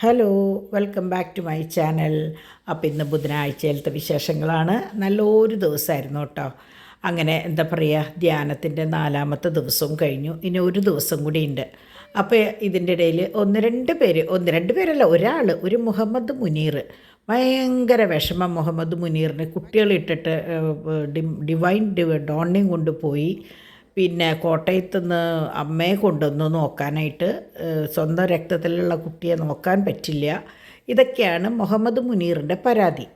Hello, welcome back to my channel. അപ്പോൾ ഇന്ന് ബുധനാഴ്ചയിലത്തെ വിശേഷങ്ങളാണ്. നല്ലൊരു ദിവസമായിരുന്നു കേട്ടോ. അങ്ങനെ എന്താ പറയുക, ധ്യാനത്തിൻ്റെ 4ാമത്തെ ദിവസവും കഴിഞ്ഞു. ഇനി ഒരു ദിവസം കൂടി ഉണ്ട്. അപ്പോൾ ഇതിൻ്റെ ഇടയിൽ ഒന്ന് രണ്ട് പേരല്ല, ഒരു മുഹമ്മദ് മുനീർ, ഭയങ്കര വിഷമം. മുഹമ്മദ് മുനീറിന് കുട്ടികളിട്ടിട്ട് ഡിവൈൻ ഡോണിങ് കൊണ്ടുപോയി. പിന്നെ കോട്ടയത്തു നിന്ന് അമ്മയെ കൊണ്ടുവന്നു നോക്കാനായിട്ട്. സ്വന്തം രക്തത്തിലുള്ള കുട്ടിയെ നോക്കാൻ പറ്റില്ല. ഇതൊക്കെയാണ് മുഹമ്മദ് മുനീറിൻ്റെ പരാതി.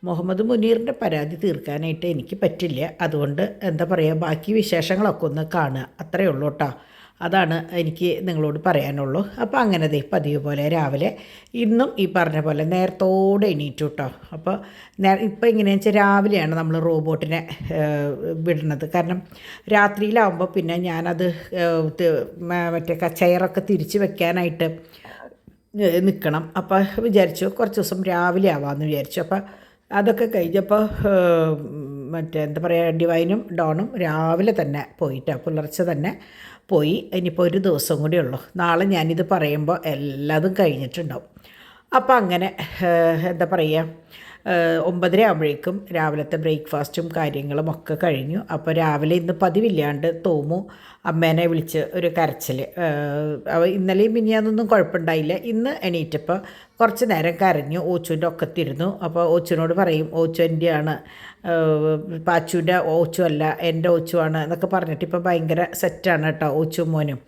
മുഹമ്മദ് മുനീറിൻ്റെ പരാതി തീർക്കാനായിട്ട് എനിക്ക് പറ്റില്ല. അതുകൊണ്ട് എന്താ പറയുക, ബാക്കി വിശേഷങ്ങളൊക്കെ ഒന്ന് കാണുക, അത്രയേ ഉള്ളൂ കേട്ടോ. അതാണ് എനിക്ക് നിങ്ങളോട് പറയാനുള്ളൂ. അപ്പോൾ അങ്ങനെ പതിവ് പോലെ രാവിലെ ഇന്നും ഈ പറഞ്ഞ പോലെ നേരത്തോടെ എണീറ്റു കേട്ടോ. അപ്പോൾ ഇപ്പോൾ എങ്ങനെയാണെന്ന് വെച്ചാൽ രാവിലെയാണ് നമ്മൾ റോബോട്ടിനെ വിടുന്നത്. കാരണം രാത്രിയിലാവുമ്പോൾ പിന്നെ ഞാനത് മറ്റേ ചെയറൊക്കെ തിരിച്ച് വെക്കാനായിട്ട് നിൽക്കണം. അപ്പോൾ വിചാരിച്ചു കുറച്ച് ദിവസം രാവിലെ ആവാമെന്ന് വിചാരിച്ചു. അപ്പോൾ അതൊക്കെ കഴിഞ്ഞപ്പോൾ എന്താ പറയുക, ഡിവൈനും ഡോണും രാവിലെ തന്നെ പോയിട്ടോ, പുലർച്ചെ തന്നെ പോയി. ഇനിയിപ്പോൾ ഒരു ദിവസം കൂടി ഉള്ളൂ. നാളെ ഞാനിത് പറയുമ്പോൾ എല്ലാതും കഴിഞ്ഞിട്ടുണ്ടാവും. അപ്പോൾ അങ്ങനെ എന്താ പറയുക, 9:30 ആകുമ്പോഴേക്കും രാവിലത്തെ ബ്രേക്ക്ഫാസ്റ്റും കാര്യങ്ങളും ഒക്കെ കഴിഞ്ഞു. അപ്പോൾ രാവിലെ ഇന്ന് പതിവില്ലാണ്ട് തോമു അമ്മേനെ വിളിച്ച് ഒരു കരച്ചിൽ. ഇന്നലെയും മിനിയാന്നൊന്നും കുഴപ്പമുണ്ടായില്ല. ഇന്ന് എണീറ്റപ്പോൾ കുറച്ച് നേരം കരഞ്ഞു. ഓച്ചുവിൻ്റെ ഒക്കത്തിരുന്നു. അപ്പോൾ ഓച്ചുവിനോട് പറയും, ഓച്ചു എൻ്റെയാണ്, പാച്ചുവിൻ്റെ ഓച്ചു അല്ല, എൻ്റെ ഓച്ചുവാണ് എന്നൊക്കെ പറഞ്ഞിട്ട് ഇപ്പോൾ ഭയങ്കര സെറ്റാണ് കേട്ടോ ഓച്ചു മോനും.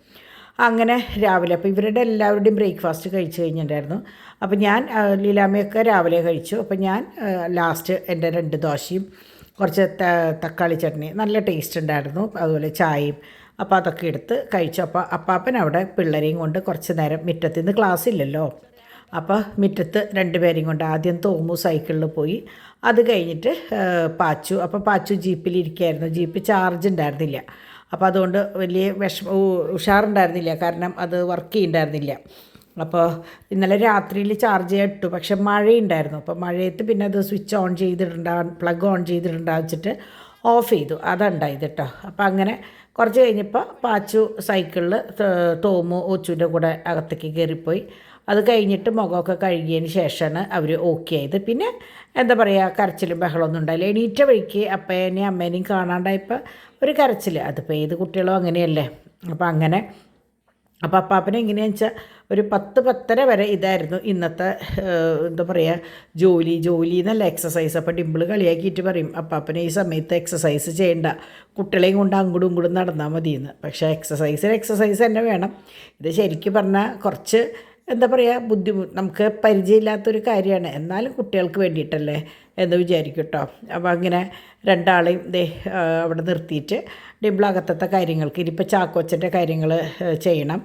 അങ്ങനെ രാവിലെ അപ്പോൾ ഇവരുടെ എല്ലാവരുടെയും ബ്രേക്ക്ഫാസ്റ്റ് കഴിച്ച് കഴിഞ്ഞിട്ടുണ്ടായിരുന്നു. അപ്പോൾ ഞാൻ ലീലാമ്മയൊക്കെ രാവിലെ കഴിച്ചു. അപ്പോൾ ഞാൻ ലാസ്റ്റ് എൻ്റെ 2 ദോശയും കുറച്ച് തക്കാളി ചട്നി, നല്ല ടേസ്റ്റ് ഉണ്ടായിരുന്നു, അതുപോലെ ചായയും. അപ്പോൾ അതൊക്കെ എടുത്ത് കഴിച്ചു. അപ്പോൾ അപ്പാപ്പൻ അവിടെ പിള്ളേരെയും കൊണ്ട് കുറച്ച് നേരം മുറ്റത്ത് നിന്ന് ക്ലാസ് ഇല്ലല്ലോ, അപ്പോൾ മുറ്റത്ത് 2 പേരെയും കൊണ്ട് ആദ്യം തോമു സൈക്കിളിൽ പോയി. അത് കഴിഞ്ഞിട്ട് പാച്ചു ജീപ്പിലിരിക്കുകയായിരുന്നു. ജീപ്പ് ചാർജ് ഉണ്ടായിരുന്നില്ല. അപ്പോൾ അതുകൊണ്ട് വലിയ ഉഷാറുണ്ടായിരുന്നില്ല, കാരണം അത് വർക്ക് ചെയ്യുന്നുണ്ടായിരുന്നില്ല. അപ്പോൾ ഇന്നലെ രാത്രിയിൽ ചാർജ് ചെയ്യാൻ ഇട്ടു, പക്ഷെ മഴയുണ്ടായിരുന്നു. അപ്പോൾ മഴയത്ത് പിന്നെ അത് സ്വിച്ച് ഓൺ ചെയ്തിട്ടുണ്ടാ, പ്ലഗ് ഓൺ ചെയ്തിട്ടുണ്ടാ വെച്ചിട്ട് ഓഫ് ചെയ്തു. അതുണ്ടായത് കേട്ടോ. അപ്പോൾ അങ്ങനെ കുറച്ച് കഴിഞ്ഞപ്പോൾ പാച്ചു സൈക്കിളിൽ തോമു ഓച്ചുവിൻ്റെ കൂടെ അകത്തേക്ക് കയറിപ്പോയി. അത് കഴിഞ്ഞിട്ട് മുഖമൊക്കെ കഴുകിയതിന് ശേഷമാണ് അവർ ഓക്കെ ആയത്. പിന്നെ എന്താ പറയുക, കരച്ചിലും ബഹളമൊന്നും ഉണ്ടായില്ല. എണീറ്റ വഴിക്ക് അപ്പേനെയും അമ്മേനെയും കാണാണ്ടായപ്പോൾ ഒരു കരച്ചിൽ. അതിപ്പോൾ ഏത് കുട്ടികളും അങ്ങനെയല്ലേ. അപ്പോൾ അങ്ങനെ അപ്പോൾ അപ്പാപ്പനെ എങ്ങനെയാണെന്ന് വെച്ചാൽ ഒരു 10-10:30 വരെ ഇതായിരുന്നു ഇന്നത്തെ എന്താ പറയുക, ജോലി എന്നല്ല, എക്സസൈസ്. അപ്പോൾ ഡിമ്പിൾ കളിയാക്കിയിട്ട് പറയും, അപ്പാപ്പനെ ഈ സമയത്ത് എക്സസൈസ് ചെയ്യേണ്ട, കുട്ടികളെയും കൊണ്ട് അങ്ങോട്ടും ഇങ്ങോട്ടും നടന്നാൽ മതിയെന്ന്. പക്ഷേ എക്സസൈസ് തന്നെ വേണം. ഇത് ശരിക്കും പറഞ്ഞാൽ കുറച്ച് എന്താ പറയുക, നമുക്ക് പരിചയമില്ലാത്തൊരു കാര്യമാണ്, എന്നാലും കുട്ടികൾക്ക് വേണ്ടിയിട്ടല്ലേ എന്ന് വിചാരിക്കും കേട്ടോ. അപ്പോൾ അങ്ങനെ രണ്ടാളെയും അവിടെ നിർത്തിയിട്ട് ഡിംപിളകത്തത്തെ കാര്യങ്ങൾക്ക്, ഇനിയിപ്പോൾ ചാക്കോച്ചൻ്റെ കാര്യങ്ങൾ ചെയ്യണം.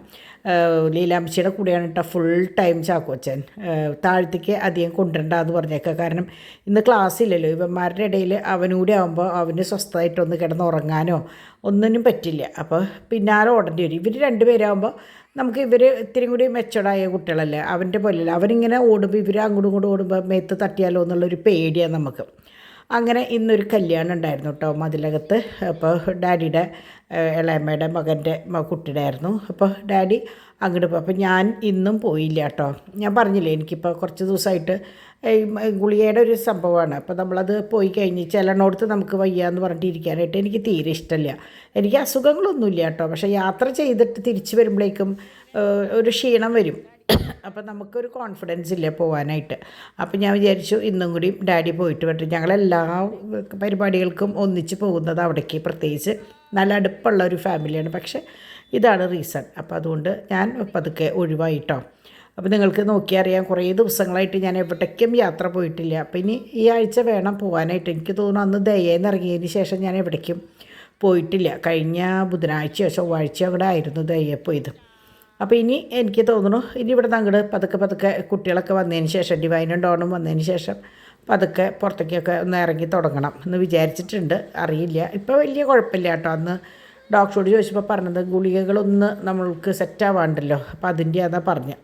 ലീലാമ്മച്ചിയുടെ കൂടെയാണ് കേട്ടോ ഫുൾ ടൈം ചാക്കോച്ചൻ. താഴത്തേക്ക് അധികം കൊണ്ടുവരണ്ട എന്ന് പറഞ്ഞേക്കാം, കാരണം ഇന്ന് ക്ലാസ്സില്ലല്ലോ. ഇവന്മാരുടെ ഇടയിൽ അവനൂടെ ആകുമ്പോൾ അവന് സ്വസ്ഥമായിട്ടൊന്ന് കിടന്നുറങ്ങാനോ ഒന്നിനും പറ്റില്ല. അപ്പോൾ പിന്നാലെ ഓടേണ്ടി വരും. ഇവർ 2 പേരാകുമ്പോൾ നമുക്ക് ഇവർ ഇത്തിരി കൂടി മെച്ചോർഡായ കുട്ടികളല്ലേ, അവൻ്റെ പോലെയല്ല. അവരിങ്ങനെ ഓടുമ്പോൾ ഇവർ അങ്ങോട്ടും ഇങ്ങോട്ടും ഓടുമ്പോൾ മേത്ത് തട്ടിയാലോ എന്നുള്ളൊരു പേടിയാണ് നമുക്ക്. അങ്ങനെ ഇന്നൊരു കല്യാണം ഉണ്ടായിരുന്നു കേട്ടോ മതിലകത്ത്. അപ്പോൾ ഡാഡിയുടെ ഇളയമ്മയുടെ മകൻ്റെ കുട്ടിയുടെ ആയിരുന്നു. അപ്പോൾ ഡാഡി അങ്ങോട്ട് പോയി. അപ്പോൾ ഞാൻ ഇന്നും പോയില്ല കേട്ടോ. ഞാൻ പറഞ്ഞില്ലേ, എനിക്കിപ്പോൾ കുറച്ച് ദിവസമായിട്ട് ഗുളികയുടെ ഒരു സംഭവമാണ്. അപ്പോൾ നമ്മളത് പോയി കഴിഞ്ഞ് ചിലണോടത്ത് നമുക്ക് വയ്യാന്ന് പറഞ്ഞിട്ട് ഇരിക്കാനായിട്ട് എനിക്ക് തീരെ ഇഷ്ടമില്ല. എനിക്ക് അസുഖങ്ങളൊന്നുമില്ല കേട്ടോ, പക്ഷേ യാത്ര ചെയ്തിട്ട് തിരിച്ച് വരുമ്പോഴേക്കും ഒരു ക്ഷീണം വരും. അപ്പം നമുക്കൊരു കോൺഫിഡൻസ് ഇല്ല പോകാനായിട്ട്. അപ്പം ഞാൻ വിചാരിച്ചു ഇന്നും കൂടി ഡാഡി പോയിട്ട് വരട്ടെ. ഞങ്ങളെല്ലാ പരിപാടികൾക്കും ഒന്നിച്ച് പോകുന്നത് അവിടേക്ക്, പ്രത്യേകിച്ച് നല്ല അടുപ്പുള്ള ഒരു ഫാമിലിയാണ്. പക്ഷേ ഇതാണ് റീസൺ. അപ്പോൾ അതുകൊണ്ട് ഞാൻ പതുക്കെ ഒഴിവായിട്ടോ. അപ്പോൾ നിങ്ങൾക്ക് നോക്കിയറിയാം, കുറേ ദിവസങ്ങളായിട്ട് ഞാൻ എവിടേക്കും യാത്ര പോയിട്ടില്ല. അപ്പോൾ ഇനി ഈ ആഴ്ച വേണം പോകാനായിട്ട്. എനിക്ക് തോന്നുന്നു അന്ന് ദയേന്ന് ഇറങ്ങിയതിന് ശേഷം ഞാൻ എവിടേക്കും പോയിട്ടില്ല. കഴിഞ്ഞ ബുധനാഴ്ചയോ ചൊവ്വാഴ്ചയോ അവിടെ ആയിരുന്നു ദയെ പോയത്. അപ്പോൾ ഇനി എനിക്ക് തോന്നുന്നു ഇനി ഇവിടെ അങ്ങോട്ട് പതുക്കെ കുട്ടികളൊക്കെ വന്നതിന് ശേഷം, ഡിവൈനും ഡോണും വന്നതിന് ശേഷം പതുക്കെ പുറത്തേക്കൊക്കെ ഒന്ന് ഇറങ്ങി തുടങ്ങണം എന്ന് വിചാരിച്ചിട്ടുണ്ട്. അറിയില്ല, ഇപ്പോൾ വലിയ കുഴപ്പമില്ല കേട്ടോ. അന്ന് ഡോക്ടറോട് ചോദിച്ചപ്പോൾ പറഞ്ഞത് ഗുളികകളൊന്ന് നമ്മൾക്ക് സെറ്റാവാണ്ടല്ലോ, അപ്പോൾ അതിൻ്റെ അതാ പറഞ്ഞത്.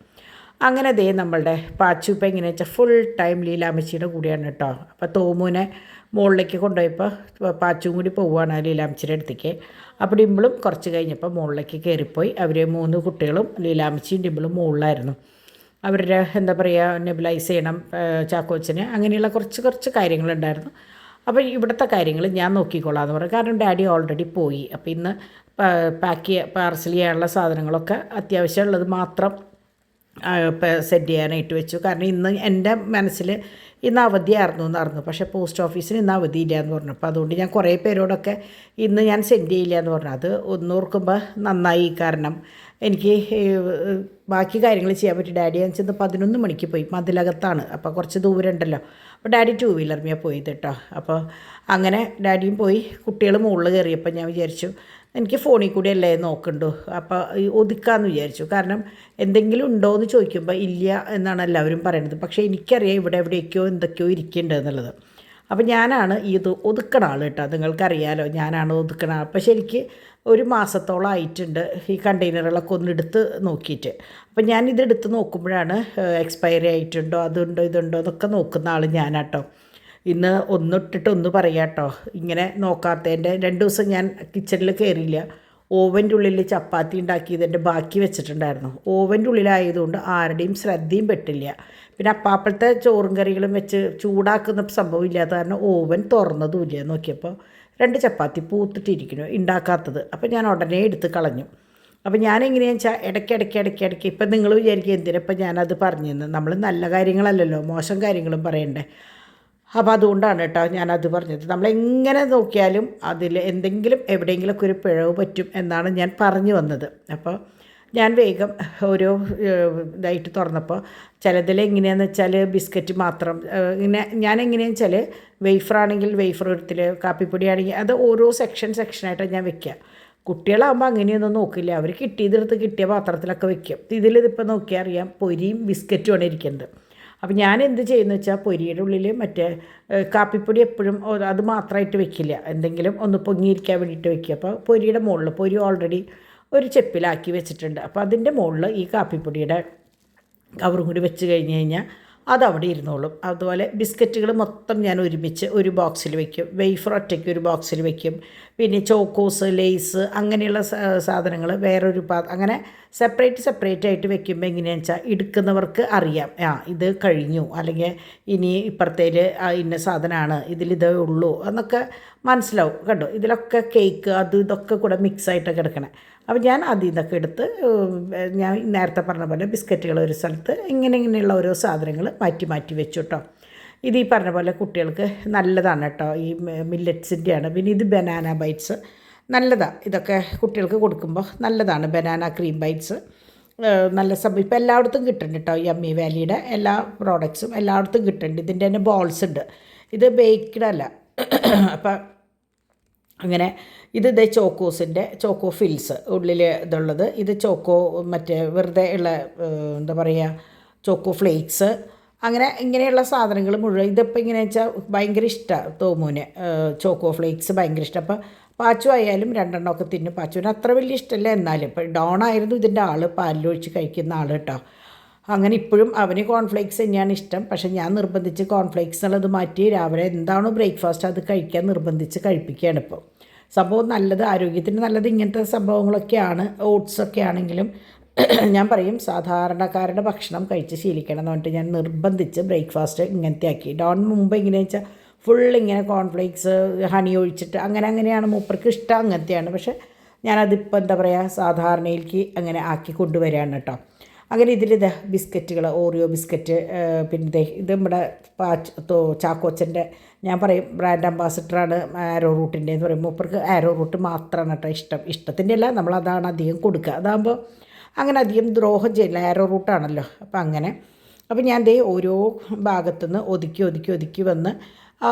അങ്ങനെ നമ്മളുടെ പാച്ചു ഇപ്പോൾ എങ്ങനെയാ വെച്ചാൽ ഫുൾ ടൈം ലീലാമ്മച്ചിയുടെ കൂടെയാണ് കേട്ടോ. അപ്പോൾ തോമുവിനെ മുകളിലേക്ക് കൊണ്ടുപോയപ്പോൾ പാച്ചും കൂടി പോവുകയാണ് ലീലാമ്മച്ചിയുടെ അടുത്തേക്ക്. അപ്പോൾ ഡിമ്പിളും കുറച്ച് കഴിഞ്ഞപ്പോൾ മുകളിലേക്ക് കയറിപ്പോയി. അവർ 3 കുട്ടികളും ലീലാമ്മച്ചിയും ഡിമ്പിളും മുകളിലായിരുന്നു. അവരുടെ എന്താ പറയുക നെബുലൈസ് ചെയ്യണം ചാക്കോച്ചന്, അങ്ങനെയുള്ള കുറച്ച് കുറച്ച് കാര്യങ്ങളുണ്ടായിരുന്നു. അപ്പോൾ ഇവിടുത്തെ കാര്യങ്ങൾ ഞാൻ നോക്കിക്കോളാം എന്ന് പറഞ്ഞു. കാരണം ഡാഡി ഓൾറെഡി പോയി. അപ്പോൾ ഇന്ന് പാർസൽ ചെയ്യാനുള്ള സാധനങ്ങളൊക്കെ അത്യാവശ്യമുള്ളത് മാത്രം സെറ്റ് ചെയ്യാനായിട്ട് വെച്ചു. കാരണം ഇന്ന് എൻ്റെ മനസ്സിൽ ഇന്ന് അവധിയായിരുന്നു എന്നറിഞ്ഞു. പക്ഷേ പോസ്റ്റ് ഓഫീസിന് ഇന്ന് അവധിയില്ല എന്ന് പറഞ്ഞു. അപ്പോൾ അതുകൊണ്ട് ഞാൻ കുറേ പേരോടൊക്കെ ഇന്ന് ഞാൻ സെൻഡ് ചെയ്യില്ല എന്ന് പറഞ്ഞു. അത് ഒന്നോർക്കുമ്പോൾ നന്നായി. കാരണം എനിക്ക് ബാക്കി കാര്യങ്ങൾ ചെയ്യാൻ പറ്റി. ഡാഡി ഞാൻ ചെന്ന് 11 മണിക്ക് പോയി. മതിലകത്താണ്, അപ്പോൾ കുറച്ച് ദൂരം ഉണ്ടല്ലോ. അപ്പോൾ ഡാഡി 2 വീലറിലാണ് പോയത് കേട്ടോ. അപ്പോൾ അങ്ങനെ ഡാഡിയും പോയി. കുട്ടികൾ മുകളിൽ കയറിയപ്പോൾ ഞാൻ വിചാരിച്ചു എനിക്ക് ഫോണിൽ കൂടി അല്ലേ നോക്കണ്ടു, അപ്പോൾ ഒതുക്കാമെന്ന് വിചാരിച്ചു. കാരണം എന്തെങ്കിലും ഉണ്ടോ എന്ന് ചോദിക്കുമ്പോൾ ഇല്ല എന്നാണ് എല്ലാവരും പറയുന്നത്. പക്ഷേ എനിക്കറിയാം ഇവിടെ എവിടെയൊക്കെയോ എന്തൊക്കെയോ ഇരിക്കുന്നുണ്ട് എന്നുള്ളത്. അപ്പോൾ ഞാനാണ് ഇത് ഒതുക്കണ ആൾ കേട്ടോ. നിങ്ങൾക്കറിയാലോ ഞാനാണ് ഒതുക്കണ ആൾ. അപ്പോൾ ശരിക്ക് ഒരു മാസത്തോളം ആയിട്ടുണ്ട് ഈ കണ്ടെയ്നറുകളൊക്കെ ഒന്ന് എടുത്ത് നോക്കിയിട്ട്. അപ്പം ഞാനിതെടുത്ത് നോക്കുമ്പോഴാണ് എക്സ്പയറി ആയിട്ടുണ്ടോ അതുണ്ടോ ഇതുണ്ടോ എന്നൊക്കെ നോക്കുന്ന ആൾ ഞാനാട്ടോ. ഇന്ന് ഒന്നിട്ടിട്ട് ഒന്ന് പറയാം കേട്ടോ. ഇങ്ങനെ നോക്കാത്തതിൻ്റെ 2 ദിവസം ഞാൻ കിച്ചണിൽ കയറിയില്ല. ഓവൻ്റെ ഉള്ളിൽ ചപ്പാത്തി ഉണ്ടാക്കിയതിൻ്റെ ബാക്കി വെച്ചിട്ടുണ്ടായിരുന്നു. ഓവൻ്റെ ഉള്ളിലായതുകൊണ്ട് ആരുടെയും ശ്രദ്ധയും പെട്ടില്ല. പിന്നെ അപ്പാപ്പഴത്തെ ചോറും കറികളും വെച്ച് ചൂടാക്കുന്ന സംഭവം ഇല്ലാത്ത കാരണം ഓവൻ തുറന്നതുമില്ല. നോക്കിയപ്പോൾ 2 ചപ്പാത്തി പൂത്തിട്ടിരിക്കുന്നു ഉണ്ടാക്കാത്തത്. അപ്പോൾ ഞാൻ ഉടനെ എടുത്ത് കളഞ്ഞു. അപ്പോൾ ഞാനെങ്ങനെയാണെന്ന് വെച്ചാൽ ഇടയ്ക്ക് ഇപ്പം നിങ്ങൾ വിചാരിക്കുക എന്തിനപ്പം ഞാനത് പറഞ്ഞു തന്നു. നമ്മൾ നല്ല കാര്യങ്ങളല്ലല്ലോ മോശം കാര്യങ്ങളും പറയണ്ടേ. അപ്പോൾ അതുകൊണ്ടാണ് കേട്ടോ ഞാനത് പറഞ്ഞത്. നമ്മളെങ്ങനെ നോക്കിയാലും അതിൽ എന്തെങ്കിലും എവിടെയെങ്കിലുമൊക്കെ ഒരു പിഴവ് പറ്റും എന്നാണ് ഞാൻ പറഞ്ഞു വന്നത്. അപ്പോൾ ഞാൻ വേഗം ഓരോ ഇതായിട്ട് തുറന്നപ്പോൾ ചിലതിൽ എങ്ങനെയാണെന്ന് വെച്ചാൽ ബിസ്ക്കറ്റ് മാത്രം ഇങ്ങനെ ഞാൻ എങ്ങനെയാണെന്ന് വെച്ചാൽ വെയ്ഫറാണെങ്കിൽ വെയ്ഫർ ഒരിടത്തിൽ, കാപ്പിപ്പൊടിയാണെങ്കിൽ അത് ഓരോ സെക്ഷനായിട്ടാണ് ഞാൻ വെക്കുക. കുട്ടികളാകുമ്പോൾ അങ്ങനെയൊന്നും നോക്കില്ല. അവർ കിട്ടിയതെടുത്ത് കിട്ടിയ പാത്രത്തിലൊക്കെ വെക്കും. ഇതിലിതിപ്പോൾ നോക്കിയാൽ അറിയാം പൊരിയും ബിസ്ക്കറ്റുമാണ് ഇരിക്കുന്നത്. അപ്പോൾ ഞാൻ എന്ത് ചെയ്യുന്നു വെച്ചാൽ പൊരിയുടെ ഉള്ളിൽ മറ്റേ കാപ്പിപ്പൊടി എപ്പോഴും അത് മാത്രമായിട്ട് വെക്കില്ല, എന്തെങ്കിലും ഒന്ന് പൊങ്ങിയിരിക്കാൻ വേണ്ടിയിട്ട് വെക്കുക. അപ്പോൾ പൊരിയുടെ മുകളിൽ പൊരി ഓൾറെഡി ഒരു ചെപ്പിലാക്കി വെച്ചിട്ടുണ്ട്. അപ്പോൾ അതിൻ്റെ മുകളിൽ ഈ കാപ്പിപ്പൊടിയുടെ കവറും കൂടി വെച്ച് കഴിഞ്ഞ് കഴിഞ്ഞാൽ അതവിടെ ഇരുന്നോളും. അതുപോലെ ബിസ്ക്കറ്റുകൾ മൊത്തം ഞാൻ ഒരുമിച്ച് ഒരു ബോക്സിൽ വയ്ക്കും. വെയ്ഫർ ഒറ്റയ്ക്ക് ഒരു ബോക്സിൽ വയ്ക്കും. പിന്നെ ചോക്കോസ്, ലേസ് അങ്ങനെയുള്ള സാധനങ്ങൾ വേറൊരു അങ്ങനെ സെപ്പറേറ്റ് ആയിട്ട് വെക്കുമ്പോൾ എങ്ങനെയാണെന്ന് വെച്ചാൽ എടുക്കുന്നവർക്ക് അറിയാം ഇത് കഴിഞ്ഞു, അല്ലെങ്കിൽ ഇനി ഇപ്പുറത്തേൽ ഇന്ന സാധനമാണ്, ഇതിലിതേ ഉള്ളൂ എന്നൊക്കെ മനസ്സിലാവും കേട്ടോ. ഇതിലൊക്കെ കേക്ക് അത് ഇതൊക്കെ കൂടെ മിക്സായിട്ടൊക്കെ എടുക്കണേ. അപ്പോൾ ഞാൻ അതിൽ നിന്നൊക്കെ എടുത്ത് ഞാൻ നേരത്തെ പറഞ്ഞ പോലെ ബിസ്ക്കറ്റുകൾ ഒരു സ്ഥലത്ത് ഇങ്ങനെയുള്ള ഓരോ സാധനങ്ങൾ മാറ്റി വെച്ചു കേട്ടോ. ഇത് ഈ പറഞ്ഞ പോലെ കുട്ടികൾക്ക് നല്ലതാണ് കേട്ടോ. ഈ മില്ലറ്റ്സിൻ്റെയാണ്. പിന്നെ ഇത് ബനാന ബൈറ്റ്സ് നല്ലതാണ്. ഇതൊക്കെ കുട്ടികൾക്ക് കൊടുക്കുമ്പോൾ നല്ലതാണ്. ബനാന ക്രീം ബൈറ്റ്സ് നല്ല സംഭവം ഇപ്പോൾ എല്ലായിടത്തും കിട്ടുന്നുണ്ട് കേട്ടോ. യമ്മി വാലിയുടെ എല്ലാ പ്രോഡക്ട്സും എല്ലായിടത്തും കിട്ടുന്നുണ്ട്. ഇതിൻ്റെ തന്നെ ബോൾസ് ഉണ്ട്. ഇത് ബേക്ക്ഡ് അല്ല. അപ്പം അങ്ങനെ ഇത് ചോക്കോസിൻ്റെ ചോക്കോ ഫിൽസ് ഉള്ളിൽ ഇതുള്ളത്. ഇത് ചോക്കോ മറ്റേ വെറുതെ ഉള്ള എന്താ പറയുക ചോക്കോ ഫ്ലേക്സ് അങ്ങനെ ഇങ്ങനെയുള്ള സാധനങ്ങൾ മുഴുവൻ. ഇതിപ്പോൾ ഇങ്ങനെയാണെന്ന് വെച്ചാൽ ഭയങ്കര ഇഷ്ടമാണ് തോമുവിന് ചോക്കോ ഫ്ലേക്സ് ഭയങ്കര ഇഷ്ടം. അപ്പോൾ പാച്ചു ആയാലും 2 എണ്ണമൊക്കെ തിന്നും. പാച്ചുവിന് അത്ര വലിയ ഇഷ്ടമല്ല, എന്നാലും ഇപ്പോൾ ഡോണായിരുന്നു ഇതിൻ്റെ ആൾ, പാലിലൊഴിച്ച് കഴിക്കുന്ന ആൾ കേട്ടോ. അങ്ങനെ ഇപ്പോഴും അവന് കോൺഫ്ലേക്സ് തന്നെയാണ് ഇഷ്ടം. പക്ഷേ ഞാൻ നിർബന്ധിച്ച് കോൺഫ്ലേക്സ് എന്നുള്ളത് മാറ്റി രാവിലെ എന്താണോ ബ്രേക്ക്ഫാസ്റ്റ് അത് കഴിക്കാൻ നിർബന്ധിച്ച് കഴിപ്പിക്കുകയാണ് ഇപ്പോൾ. സംഭവം നല്ലത്, ആരോഗ്യത്തിന് നല്ലത് ഇങ്ങനത്തെ സംഭവങ്ങളൊക്കെയാണ്. ഓട്സൊക്കെ ആണെങ്കിലും ഞാൻ പറയും സാധാരണക്കാരുടെ ഭക്ഷണം കഴിച്ച് ശീലിക്കണം എന്ന് പറഞ്ഞിട്ട് ഞാൻ നിർബന്ധിച്ച് ബ്രേക്ക്ഫാസ്റ്റ് ഇങ്ങനത്തെ ആക്കി. ഡോൺ മുമ്പ് എങ്ങനെയാണെന്ന് വെച്ചാൽ ഫുൾ ഇങ്ങനെ കോൺഫ്ലേക്സ് ഹണി ഒഴിച്ചിട്ട് അങ്ങനെയാണ് മൂപ്പർക്ക് ഇഷ്ടം, അങ്ങനത്തെയാണ്. പക്ഷേ ഞാനതിപ്പോൾ എന്താ പറയുക സാധാരണയിലേക്ക് അങ്ങനെ ആക്കി കൊണ്ടുവരികയാണ് കേട്ടോ. അങ്ങനെ ഇതിലിത് ബിസ്ക്കറ്റുകൾ, ഓറിയോ ബിസ്ക്കറ്റ്, പിന്നെ ഇത് നമ്മുടെ ചാക്കോച്ചൻ്റെ ഞാൻ പറയും ബ്രാൻഡ് അംബാസിഡറാണ് ആരോ റൂട്ടിൻ്റെ എന്ന് പറയുമ്പോൾ മൂപ്പർക്ക് ആരോ റൂട്ട് മാത്രമാണ് കേട്ടോ ഇഷ്ടത്തിൻ്റെ അല്ല, നമ്മളതാണ് അധികം കൊടുക്കുക. അതാകുമ്പോൾ അങ്ങനെ അധികം ദ്രോഹം ചെയ്യില്ല, ആരോ റൂട്ടാണല്ലോ. അപ്പോൾ ഞാൻ ഓരോ ഭാഗത്തുനിന്ന് ഒതുക്കി വന്ന്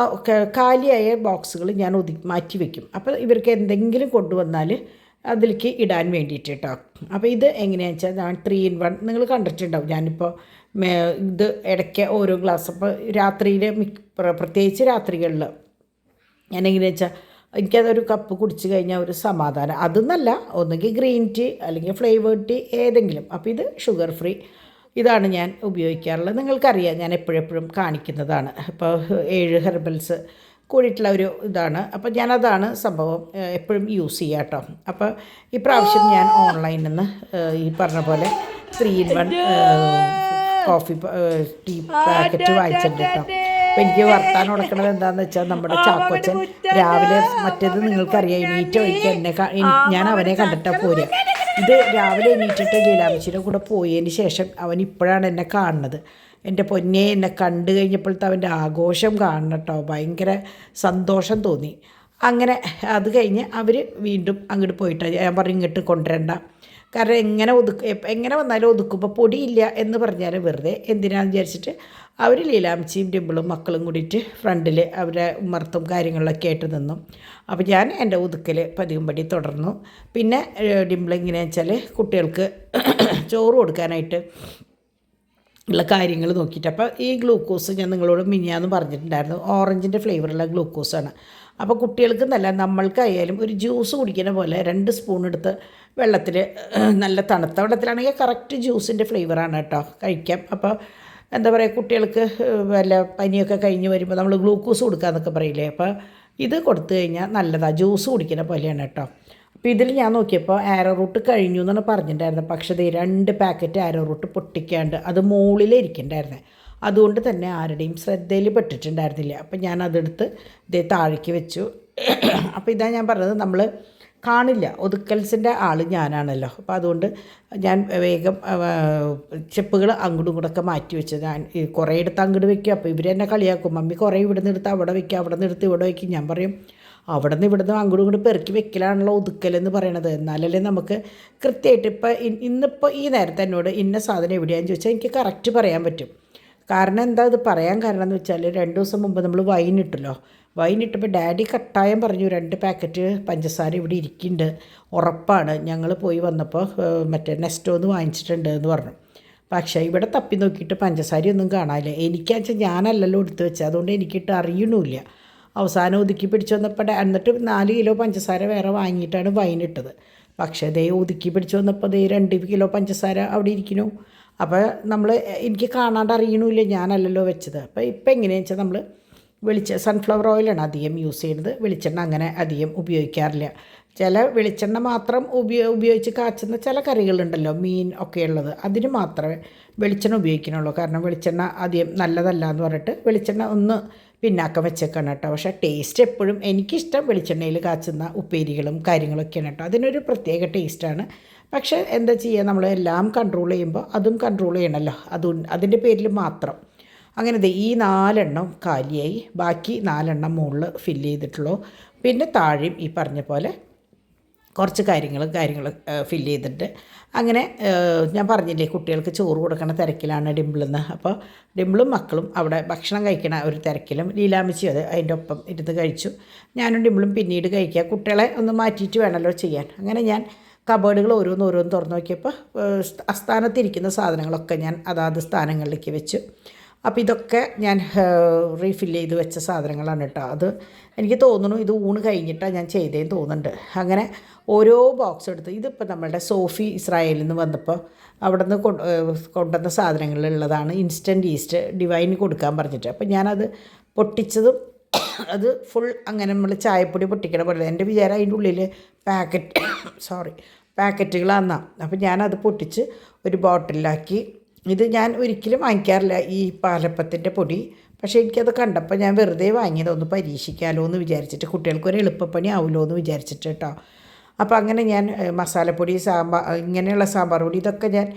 കാലിയായ ബോക്സുകൾ ഞാൻ മാറ്റി വയ്ക്കും. അപ്പോൾ ഇവർക്ക് എന്തെങ്കിലും കൊണ്ടുവന്നാൽ അതിലേക്ക് ഇടാൻ വേണ്ടിയിട്ട് കേട്ടോ. അപ്പോൾ ഇത് എങ്ങനെയാണെന്ന് വെച്ചാൽ ഞാൻ 3 in 1 നിങ്ങൾ കണ്ടിട്ടുണ്ടാവും. ഞാനിപ്പോൾ ഇത് ഇടയ്ക്ക് ഓരോ ഗ്ലാസ് അപ്പോൾ രാത്രിയിൽ പ്രത്യേകിച്ച് രാത്രികളിൽ ഞാൻ എങ്ങനെയാണെന്ന് വെച്ചാൽ എനിക്കതൊരു കപ്പ് കുടിച്ച് കഴിഞ്ഞാൽ ഒരു സമാധാനം. അതൊന്നല്ല, ഒന്നുകിൽ ഗ്രീൻ ടീ അല്ലെങ്കിൽ ഫ്ലേവേർഡ് ടീ ഏതെങ്കിലും. അപ്പോൾ ഇത് ഷുഗർ ഫ്രീ, ഇതാണ് ഞാൻ ഉപയോഗിക്കാറുള്ളത്. നിങ്ങൾക്കറിയാം ഞാൻ എപ്പോഴെപ്പോഴും കാണിക്കുന്നതാണ്. ഇപ്പോൾ 7 ഹെർബൽസ് കൂടിയിട്ടുള്ള ഒരു ഇതാണ്. അപ്പോൾ ഞാനതാണ് സംഭവം എപ്പോഴും യൂസ് ചെയ്യുക കേട്ടോ. അപ്പോൾ ഈ പ്രാവശ്യം ഞാൻ ഓൺലൈനിൽ നിന്ന് ഈ പറഞ്ഞ പോലെ 3 in 1 ടീ പാക്കറ്റ് വാങ്ങിച്ചിട്ടുണ്ട് കേട്ടോ. അപ്പോൾ എനിക്ക് വർത്താനം കൊടുക്കണത് എന്താണെന്ന് വെച്ചാൽ നമ്മുടെ ചാക്കോച്ചൻ രാവിലെ മറ്റേത് നിങ്ങൾക്കറിയാം എണീറ്റ് വഴിക്ക് ഞാൻ അവനെ കണ്ടിട്ടാണ് പോരുക. ഇത് രാവിലെ എണീറ്റിട്ട് ലീലാമ്മച്ചിയുടെ കൂടെ പോയതിന് ശേഷം അവൻ ഇപ്പോഴാണ് എന്നെ കാണുന്നത്. എൻ്റെ പൊന്നെ, എന്നെ കണ്ടു കഴിഞ്ഞപ്പോഴത്തെ അവൻ്റെ ആഘോഷം കാണണം കേട്ടോ. ഭയങ്കര സന്തോഷം തോന്നി. അങ്ങനെ അത് കഴിഞ്ഞ് അവർ വീണ്ടും അങ്ങോട്ട് പോയിട്ട് ഞാൻ പറഞ്ഞു ഇങ്ങോട്ട് കൊണ്ടുവരണ്ട, കാരണം എങ്ങനെ വന്നാലും ഒതുക്കുമ്പോൾ പൊടിയില്ല എന്ന് പറഞ്ഞാൽ വെറുതെ എന്തിനാണെന്ന് വിചാരിച്ചിട്ട് അവർ ലീലാമ്മച്ചിയും ഡിമ്പിളും മക്കളും കൂടിയിട്ട് ഫ്രണ്ടിൽ അവരെ ഉമ്മർത്തും കാര്യങ്ങളിലൊക്കെ ആയിട്ട് നിന്നു. അപ്പോൾ ഞാൻ എൻ്റെ ഒതുക്കൽ പതിവും പടി തുടർന്നു. പിന്നെ ഡിമ്പിൾ എങ്ങനെയാണെന്ന് വെച്ചാൽ കുട്ടികൾക്ക് ചോറ് കൊടുക്കാനായിട്ട് ഉള്ള കാര്യങ്ങൾ നോക്കിയിട്ട്, അപ്പോൾ ഈ ഗ്ലൂക്കോസ് ഞാൻ നിങ്ങളോട് മിനിയാന്ന് പറഞ്ഞിട്ടുണ്ടായിരുന്നു, ഓറഞ്ചിൻ്റെ ഫ്ലേവറുള്ള ഗ്ലൂക്കോസാണ്. അപ്പോൾ കുട്ടികൾക്ക് നല്ല നമ്മൾക്കായാലും ഒരു ജ്യൂസ് കുടിക്കുന്ന പോലെ 2 സ്പൂൺ എടുത്ത് വെള്ളത്തിൽ, നല്ല തണുത്ത വെള്ളത്തിലാണെങ്കിൽ കറക്റ്റ് ജ്യൂസിൻ്റെ ഫ്ലേവറാണ് കേട്ടോ, കഴിക്കാം. അപ്പോൾ എന്താ പറയുക, കുട്ടികൾക്ക് വല്ല പനിയൊക്കെ കഴിഞ്ഞ് വരുമ്പോൾ നമ്മൾ ഗ്ലൂക്കോസ് കൊടുക്കാമെന്നൊക്കെ പറയില്ലേ, അപ്പോൾ ഇത് കൊടുത്തു കഴിഞ്ഞാൽ നല്ലതാണ്, ജ്യൂസ് കുടിക്കുന്ന പോലെയാണ് കേട്ടോ. അപ്പോൾ ഇതിൽ ഞാൻ നോക്കിയപ്പോൾ ആരോ റൂട്ട് കഴിഞ്ഞു എന്നാണ് പറഞ്ഞിട്ടുണ്ടായിരുന്നത്. പക്ഷേ ഇത് 2 പാക്കറ്റ് ആരോ റൂട്ട് പൊട്ടിക്കാണ്ട് അത് മുകളിലിരിക്കണ്ടായിരുന്നത്. അതുകൊണ്ട് തന്നെ ആരുടെയും ശ്രദ്ധയിൽ പെട്ടിട്ടുണ്ടായിരുന്നില്ല. അപ്പം ഞാൻ അതെടുത്ത് ഇതേ താഴേക്ക് വെച്ചു. അപ്പോൾ ഇതാ ഞാൻ പറഞ്ഞത്, നമ്മൾ കാണില്ല, ഒതുക്കൽസിൻ്റെ ആൾ ഞാനാണല്ലോ. അപ്പോൾ അതുകൊണ്ട് ഞാൻ വേഗം ചെപ്പുകൾ അങ്ങോട്ടും ഇങ്ങോട്ടൊക്കെ മാറ്റി വെച്ച് ഞാൻ കുറേ എടുത്ത് അങ്ങോട്ട് വയ്ക്കും. അപ്പോൾ ഇവരെന്നെ കളിയാക്കും, മമ്മി കുറേ ഇവിടെ നിന്ന് എടുത്ത് അവിടെ വയ്ക്കുക, അവിടെ നിന്ന് എടുത്ത് ഇവിടെ വയ്ക്കും. ഞാൻ പറയും അവിടെ നിന്ന് ഇവിടുന്ന് അങ്ങോട്ടും ഇങ്ങോട്ട് പെറുക്കി വെക്കലാണല്ലോ ഒതുക്കലെന്ന് പറയണത്. എന്നാലല്ലേ നമുക്ക് കൃത്യമായിട്ട് ഇന്നിപ്പോൾ ഈ നേരത്തെ എന്നോട് ഇന്ന സാധനം എവിടെയാണെന്ന് ചോദിച്ചാൽ എനിക്ക് കറക്റ്റ് പറയാൻ പറ്റും. കാരണം എന്താ ഇത് പറയാൻ കാരണം എന്ന് വെച്ചാൽ 2 ദിവസം മുമ്പ് നമ്മൾ വൈൻ ഇട്ടല്ലോ. വൈൻ ഇട്ടപ്പോൾ ഡാഡി കട്ടായം പറഞ്ഞു 2 പാക്കറ്റ് പഞ്ചസാര ഇവിടെ ഇരിക്കുന്നുണ്ട്, ഉറപ്പാണ്, ഞങ്ങൾ പോയി വന്നപ്പോൾ മറ്റേ നെസ്റ്റോന്ന് വാങ്ങിച്ചിട്ടുണ്ട് എന്ന് പറഞ്ഞു. പക്ഷേ ഇവിടെ തപ്പി നോക്കിയിട്ട് പഞ്ചസാരയൊന്നും കാണാനില്ല. എനിക്കാച്ചാൽ ഞാനല്ലല്ലോ എടുത്ത് വെച്ചത്, അതുകൊണ്ട് എനിക്കിട്ട് അറിയണമില്ല. അവസാനം ഒതുക്കി പിടിച്ച് വന്നപ്പോൾ എന്നിട്ട് 4 കിലോ പഞ്ചസാര വേറെ വാങ്ങിയിട്ടാണ് വൈൻ ഇട്ടത്. പക്ഷേ ദേ ഒതുക്കി പിടിച്ച് വന്നപ്പോൾ ദേ 2 കിലോ പഞ്ചസാര അവിടെ ഇരിക്കുന്നു. അപ്പോൾ എനിക്ക് കാണാണ്ട് അറിയണമില്ല, ഞാനല്ലല്ലോ വെച്ചത്. അപ്പോൾ ഇപ്പം എങ്ങനെയാണെന്ന് വെച്ചാൽ നമ്മൾ സൺഫ്ലവർ ഓയിലാണ് അധികം യൂസ് ചെയ്യുന്നത്. വെളിച്ചെണ്ണ അങ്ങനെ അധികം ഉപയോഗിക്കാറില്ല. ചില വെളിച്ചെണ്ണ മാത്രം ഉപയോഗിച്ച് കാച്ചുന്ന ചില കറികളുണ്ടല്ലോ, മീൻ ഒക്കെ ഉള്ളത്, അതിന് മാത്രമേ വെളിച്ചെണ്ണ ഉപയോഗിക്കണുള്ളൂ. കാരണം വെളിച്ചെണ്ണ അധികം നല്ലതല്ല എന്ന് പറഞ്ഞിട്ട് വെളിച്ചെണ്ണ ഒന്ന് പിന്നാക്കം വെച്ചേക്കാണ് കേട്ടോ. പക്ഷേ ടേസ്റ്റ് എപ്പോഴും എനിക്കിഷ്ടം വെളിച്ചെണ്ണയിൽ കാച്ചുന്ന ഉപ്പേരികളും കാര്യങ്ങളൊക്കെയാണ് കേട്ടോ. അതിനൊരു പ്രത്യേക ടേസ്റ്റാണ്. പക്ഷേ എന്താ ചെയ്യുക, നമ്മൾ എല്ലാം കൺട്രോൾ ചെയ്യുമ്പോൾ അതും കൺട്രോൾ ചെയ്യണമല്ലോ, അതിൻ്റെ പേരിൽ മാത്രം. അങ്ങനെ ഈ 4 കാലിയായി, ബാക്കി 4 മുകളിൽ ഫില്ല് ചെയ്തിട്ടുള്ളൂ. പിന്നെ താഴെയും ഈ പറഞ്ഞ പോലെ കുറച്ച് കാര്യങ്ങൾ ഫില്ല് ചെയ്തിട്ട് അങ്ങനെ ഞാൻ പറഞ്ഞില്ലേ കുട്ടികൾക്ക് ചോറ് കൊടുക്കണ തിരക്കിലാണ് ഡിമ്പിളെന്ന്. അപ്പോൾ ഡിമ്പിളും മക്കളും അവിടെ ഭക്ഷണം കഴിക്കണ ഒരു തിരക്കിലും ലീലാമ്മച്ചി അത് അതിൻ്റെ ഒപ്പം ഇരുന്ന് കഴിച്ചു. ഞാനും ഡിമ്പിളും പിന്നീട് കഴിക്കുക, കുട്ടികളെ ഒന്ന് മാറ്റിയിട്ട് വേണമല്ലോ ചെയ്യാൻ. അങ്ങനെ ഞാൻ കബേർഡുകൾ ഓരോന്ന് തുറന്ന് നോക്കിയപ്പോൾ അസ്ഥാനത്തിരിക്കുന്ന സാധനങ്ങളൊക്കെ ഞാൻ അതാത് സ്ഥാനങ്ങളിലേക്ക് വെച്ചു. അപ്പോൾ ഇതൊക്കെ ഞാൻ റീഫില്ല് ചെയ്ത് വെച്ച സാധനങ്ങളാണ് കേട്ടോ. അത് എനിക്ക് തോന്നുന്നു ഇത് ഊണ് കഴിഞ്ഞിട്ടാണ് ഞാൻ ചെയ്തേന്ന് തോന്നുന്നുണ്ട്. അങ്ങനെ ഓരോ ബോക്സ് എടുത്ത്, ഇതിപ്പോൾ നമ്മളുടെ സോഫി ഇസ്രായേലിൽ നിന്ന് വന്നപ്പോൾ അവിടെ നിന്ന് കൊണ്ടുവന്ന സാധനങ്ങളിലുള്ളതാണ്. ഇൻസ്റ്റൻറ്റ് ഈസ്റ്റ് ഡിവൈന് കൊടുക്കാൻ പറഞ്ഞിട്ട്, അപ്പോൾ ഞാനത് പൊട്ടിച്ചതും അത് ഫുൾ അങ്ങനെ നമ്മൾ ചായപ്പൊടി പൊട്ടിക്കണ പോലെ എൻ്റെ വിചാരം അതിൻ്റെ ഉള്ളിൽ പാക്കറ്റുകളാന്നാ. അപ്പോൾ ഞാനത് പൊട്ടിച്ച് ഒരു ബോട്ടിലാക്കി. ഇത് ഞാൻ ഒരിക്കലും വാങ്ങിക്കാറില്ല ഈ പാലപ്പത്തിൻ്റെ പൊടി, പക്ഷേ എനിക്കത് കണ്ടപ്പോൾ ഞാൻ വെറുതെ വാങ്ങിയത് ഒന്ന് പരീക്ഷിക്കാമല്ലോ എന്ന് വിചാരിച്ചിട്ട്, കുട്ടികൾക്കൊരു എളുപ്പപ്പണി ആവുമല്ലോ എന്ന് വിചാരിച്ചിട്ട് കേട്ടോ. അപ്പോൾ അങ്ങനെ ഞാൻ മസാലപ്പൊടി, ഇങ്ങനെയുള്ള സാമ്പാർ പൊടി ഇതൊക്കെ ഞാൻ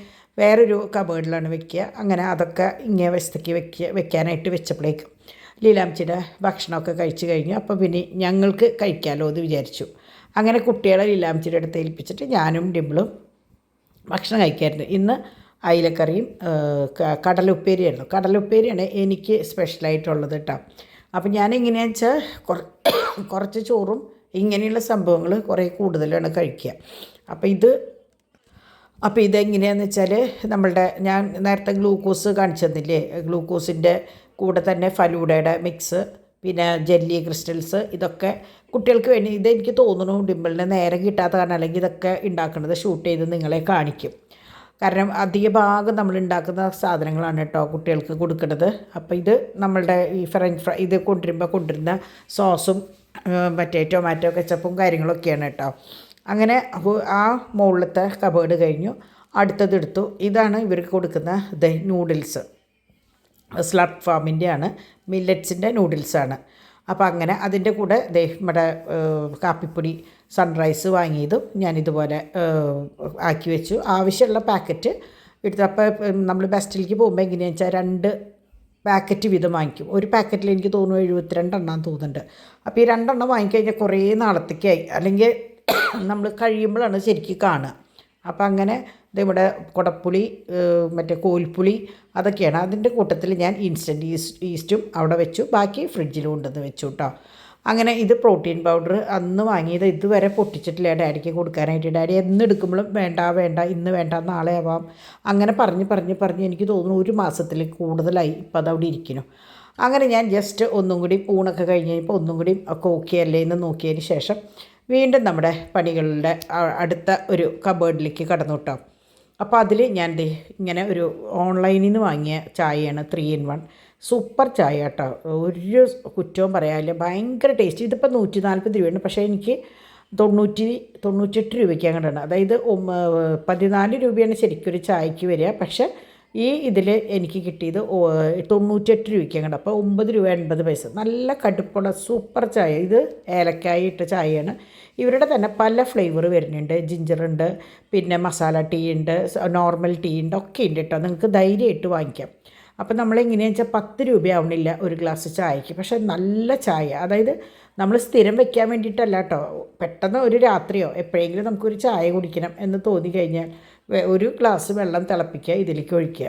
വേറൊരു കബേർഡിലാണ് വെക്കുക. അങ്ങനെ അതൊക്കെ ഇങ്ങനെ വശത്തേക്ക് വെക്കാനായിട്ട് വെച്ചപ്പോഴേക്കും ലീലാമ്മച്ചിയുടെ ഭക്ഷണമൊക്കെ കഴിച്ച് കഴിഞ്ഞു. അപ്പോൾ പിന്നെ ഞങ്ങൾക്ക് കഴിക്കാമല്ലോ എന്ന് വിചാരിച്ചു. അങ്ങനെ കുട്ടികളെ ലീലാമ്മച്ചിയുടെ അടുത്ത് ഏൽപ്പിച്ചിട്ട് ഞാനും ഡിമ്പിളും ഭക്ഷണം കഴിക്കായിരുന്നു. ഇന്ന് അയിലക്കറിയും കടലുപ്പേരിയായിരുന്നു. കടലുപ്പേരിയാണ് എനിക്ക് സ്പെഷ്യലായിട്ടുള്ളത് കേട്ടോ. അപ്പോൾ ഞാനെങ്ങനെയാണെന്ന് വെച്ചാൽ കുറച്ച് ചോറും ഇങ്ങനെയുള്ള സംഭവങ്ങൾ കുറേ കൂടുതലാണ് കഴിക്കുക. അപ്പോൾ ഇതെങ്ങനെയാണെന്ന് വെച്ചാൽ ഞാൻ നേരത്തെ ഗ്ലൂക്കോസ് കാണിച്ചു തന്നില്ലേ, ഗ്ലൂക്കോസിൻ്റെ കൂടെ തന്നെ ഫലൂഡയുടെ മിക്സ്, പിന്നെ ജെല്ലി ക്രിസ്റ്റൽസ്, ഇതൊക്കെ കുട്ടികൾക്ക് വേണ്ടി. ഇതെനിക്ക് തോന്നുന്നു ഡിമ്പിളിന് നേരം കിട്ടാത്ത കാരണം അല്ലെങ്കിൽ ഇതൊക്കെ ഉണ്ടാക്കുന്നത് ഷൂട്ട് ചെയ്ത് നിങ്ങളെ കാണിക്കും. കാരണം അധിക ഭാഗം നമ്മൾ ഉണ്ടാക്കുന്ന സാധനങ്ങളാണ് കേട്ടോ കുട്ടികൾക്ക് കൊടുക്കുന്നത്. അപ്പോൾ ഇത് നമ്മളുടെ ഈ ഫ്രഞ്ച് ഫ്രൈ ഇത് കൊണ്ടുവരുന്ന സോസും മറ്റേ ടൊമാറ്റോ കെച്ചപ്പും കാര്യങ്ങളൊക്കെയാണ് കേട്ടോ. അങ്ങനെ ആ മുകളിലത്തെ കബേർഡ് കഴിഞ്ഞു. അടുത്തതെടുത്തു. ഇതാണ് ഇവർക്ക് കൊടുക്കുന്ന നൂഡിൽസ്, സ്ലർപ്പ് ഫാമിൻ്റെയാണ്, മില്ലറ്റ്സിൻ്റെ നൂഡിൽസാണ്. അപ്പോൾ അങ്ങനെ അതിൻ്റെ കൂടെ നമ്മുടെ കാപ്പിപ്പൊടി സൺറൈസ് വാങ്ങിയതും ഞാനിതുപോലെ ആക്കി വെച്ചു. ആവശ്യമുള്ള പാക്കറ്റ് എടുത്തു. അപ്പോൾ നമ്മൾ ബെസ്റ്റിലേക്ക് പോകുമ്പോൾ എങ്ങനെയാണെന്ന് വെച്ചാൽ 2 പാക്കറ്റ് വീതം വാങ്ങിക്കും. ഒരു പാക്കറ്റിൽ എനിക്ക് തോന്നുന്നു 72 എണ്ണം തോന്നുന്നുണ്ട്. അപ്പോൾ ഈ 2 എണ്ണം വാങ്ങിക്കഴിഞ്ഞാൽ കുറേ നാളത്തേക്കായി, അല്ലെങ്കിൽ നമ്മൾ കഴിയുമ്പോഴാണ് ശരിക്കും കാണുക. അപ്പം അങ്ങനെ ഇവിടെ കുടപ്പുളി, മറ്റേ കോൽപ്പുളി അതൊക്കെയാണ്. അതിൻ്റെ കൂട്ടത്തിൽ ഞാൻ ഇൻസ്റ്റൻറ്റ് ഈസ്റ്റും അവിടെ വെച്ചു, ബാക്കി ഫ്രിഡ്ജിൽ കൊണ്ടുവന്ന് വെച്ചു കേട്ടോ. അങ്ങനെ ഇത് പ്രോട്ടീൻ പൗഡർ അന്ന് വാങ്ങിയത് ഇതുവരെ പൊട്ടിച്ചിട്ടില്ല ഡാഡിക്ക് കൊടുക്കാനായിട്ട്. ഡാഡി എന്നെടുക്കുമ്പോഴും വേണ്ട ഇന്ന് വേണ്ട നാളെ ആവാം അങ്ങനെ പറഞ്ഞ് എനിക്ക് തോന്നുന്നു 1 മാസത്തിൽ കൂടുതലായി ഇപ്പം അതവിടെ ഇരിക്കുന്നു. അങ്ങനെ ഞാൻ ജസ്റ്റ് ഒന്നും കൂടി ഊണൊക്കെ കഴിഞ്ഞ് കഴിഞ്ഞപ്പോൾ ഒന്നും കൂടി ഒക്കെ ഓക്കെ അല്ലേ എന്ന് നോക്കിയതിന് ശേഷം വീണ്ടും നമ്മുടെ പണികളുടെ അടുത്ത ഒരു കബേർഡിലേക്ക് കടന്നു കേട്ടോ. അപ്പോൾ അതിൽ ഞാൻ ഇങ്ങനെ ഒരു ഓൺലൈനിൽ നിന്ന് വാങ്ങിയ ചായയാണ് 3 in 1 സൂപ്പർ ചായ കേട്ടോ. ഒരു കുറ്റവും പറയാനില്ല, ഭയങ്കര ടേസ്റ്റ്. ഇതിപ്പോൾ 140 രൂപയാണ്, പക്ഷേ എനിക്ക് 98 രൂപയ്ക്ക് അങ്ങോട്ടാണ്. അതായത് 14 രൂപയാണ് ശരിക്കൊരു ചായക്ക് വരിക, പക്ഷേ ഈ ഇതിൽ എനിക്ക് കിട്ടിയത് 98 രൂപയ്ക്ക് അങ്ങോട്ട്. അപ്പോൾ 9 രൂപ 80 പൈസ. നല്ല കടുപ്പുള്ള സൂപ്പർ ചായ. ഇത് ഏലക്കായ ഇട്ട ചായയാണ്. ഇവരുടെ തന്നെ പല ഫ്ലേവർ വരുന്നുണ്ട്. ജിഞ്ചറുണ്ട്, പിന്നെ മസാല ടീ ഉണ്ട്, നോർമൽ ടീ ഉണ്ട്, ഒക്കെ ഉണ്ട് കേട്ടോ. നിങ്ങൾക്ക് ധൈര്യമായിട്ട് വാങ്ങിക്കാം. അപ്പോൾ നമ്മളെങ്ങനെയാണെന്ന് വെച്ചാൽ 10 രൂപയാവണില്ല ഒരു ഗ്ലാസ് ചായക്ക്, പക്ഷേ നല്ല ചായ. അതായത് നമ്മൾ സ്ഥിരം വെക്കാൻ വേണ്ടിയിട്ടല്ല കേട്ടോ. പെട്ടെന്ന് ഒരു രാത്രിയോ എപ്പോഴെങ്കിലും നമുക്കൊരു ചായ കുടിക്കണം എന്ന് തോന്നി കഴിഞ്ഞാൽ ഒരു ഗ്ലാസ് വെള്ളം തിളപ്പിക്കുക, ഇതിലേക്ക് ഒഴിക്കുക.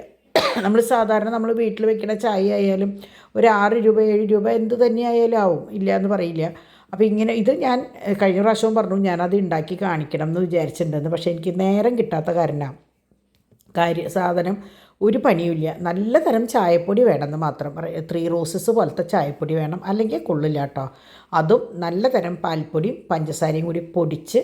നമ്മൾ സാധാരണ നമ്മൾ വീട്ടിൽ വെക്കുന്ന ചായ ആയാലും ഒരു 6 രൂപ 7 രൂപ എന്ത് തന്നെയായാലും ആവും, ഇല്ല എന്ന് പറയില്ല. അപ്പോൾ ഇങ്ങനെ ഇത് ഞാൻ കഴിഞ്ഞ പ്രാവശ്യവും പറഞ്ഞു ഞാനത് ഉണ്ടാക്കി കാണിക്കണം എന്ന് വിചാരിച്ചിട്ടുണ്ടെന്ന്. പക്ഷേ എനിക്ക് നേരം കിട്ടാത്ത സാധനം ഒരു പണിയുമില്ല. നല്ല തരം ചായപ്പൊടി വേണമെന്ന് മാത്രം പറയും. 3 റോസസ് പോലത്തെ ചായപ്പൊടി വേണം, അല്ലെങ്കിൽ കൊള്ളില്ല കേട്ടോ. അതും നല്ല തരം പാൽപ്പൊടിയും പഞ്ചസാരയും കൂടി പൊടിച്ച്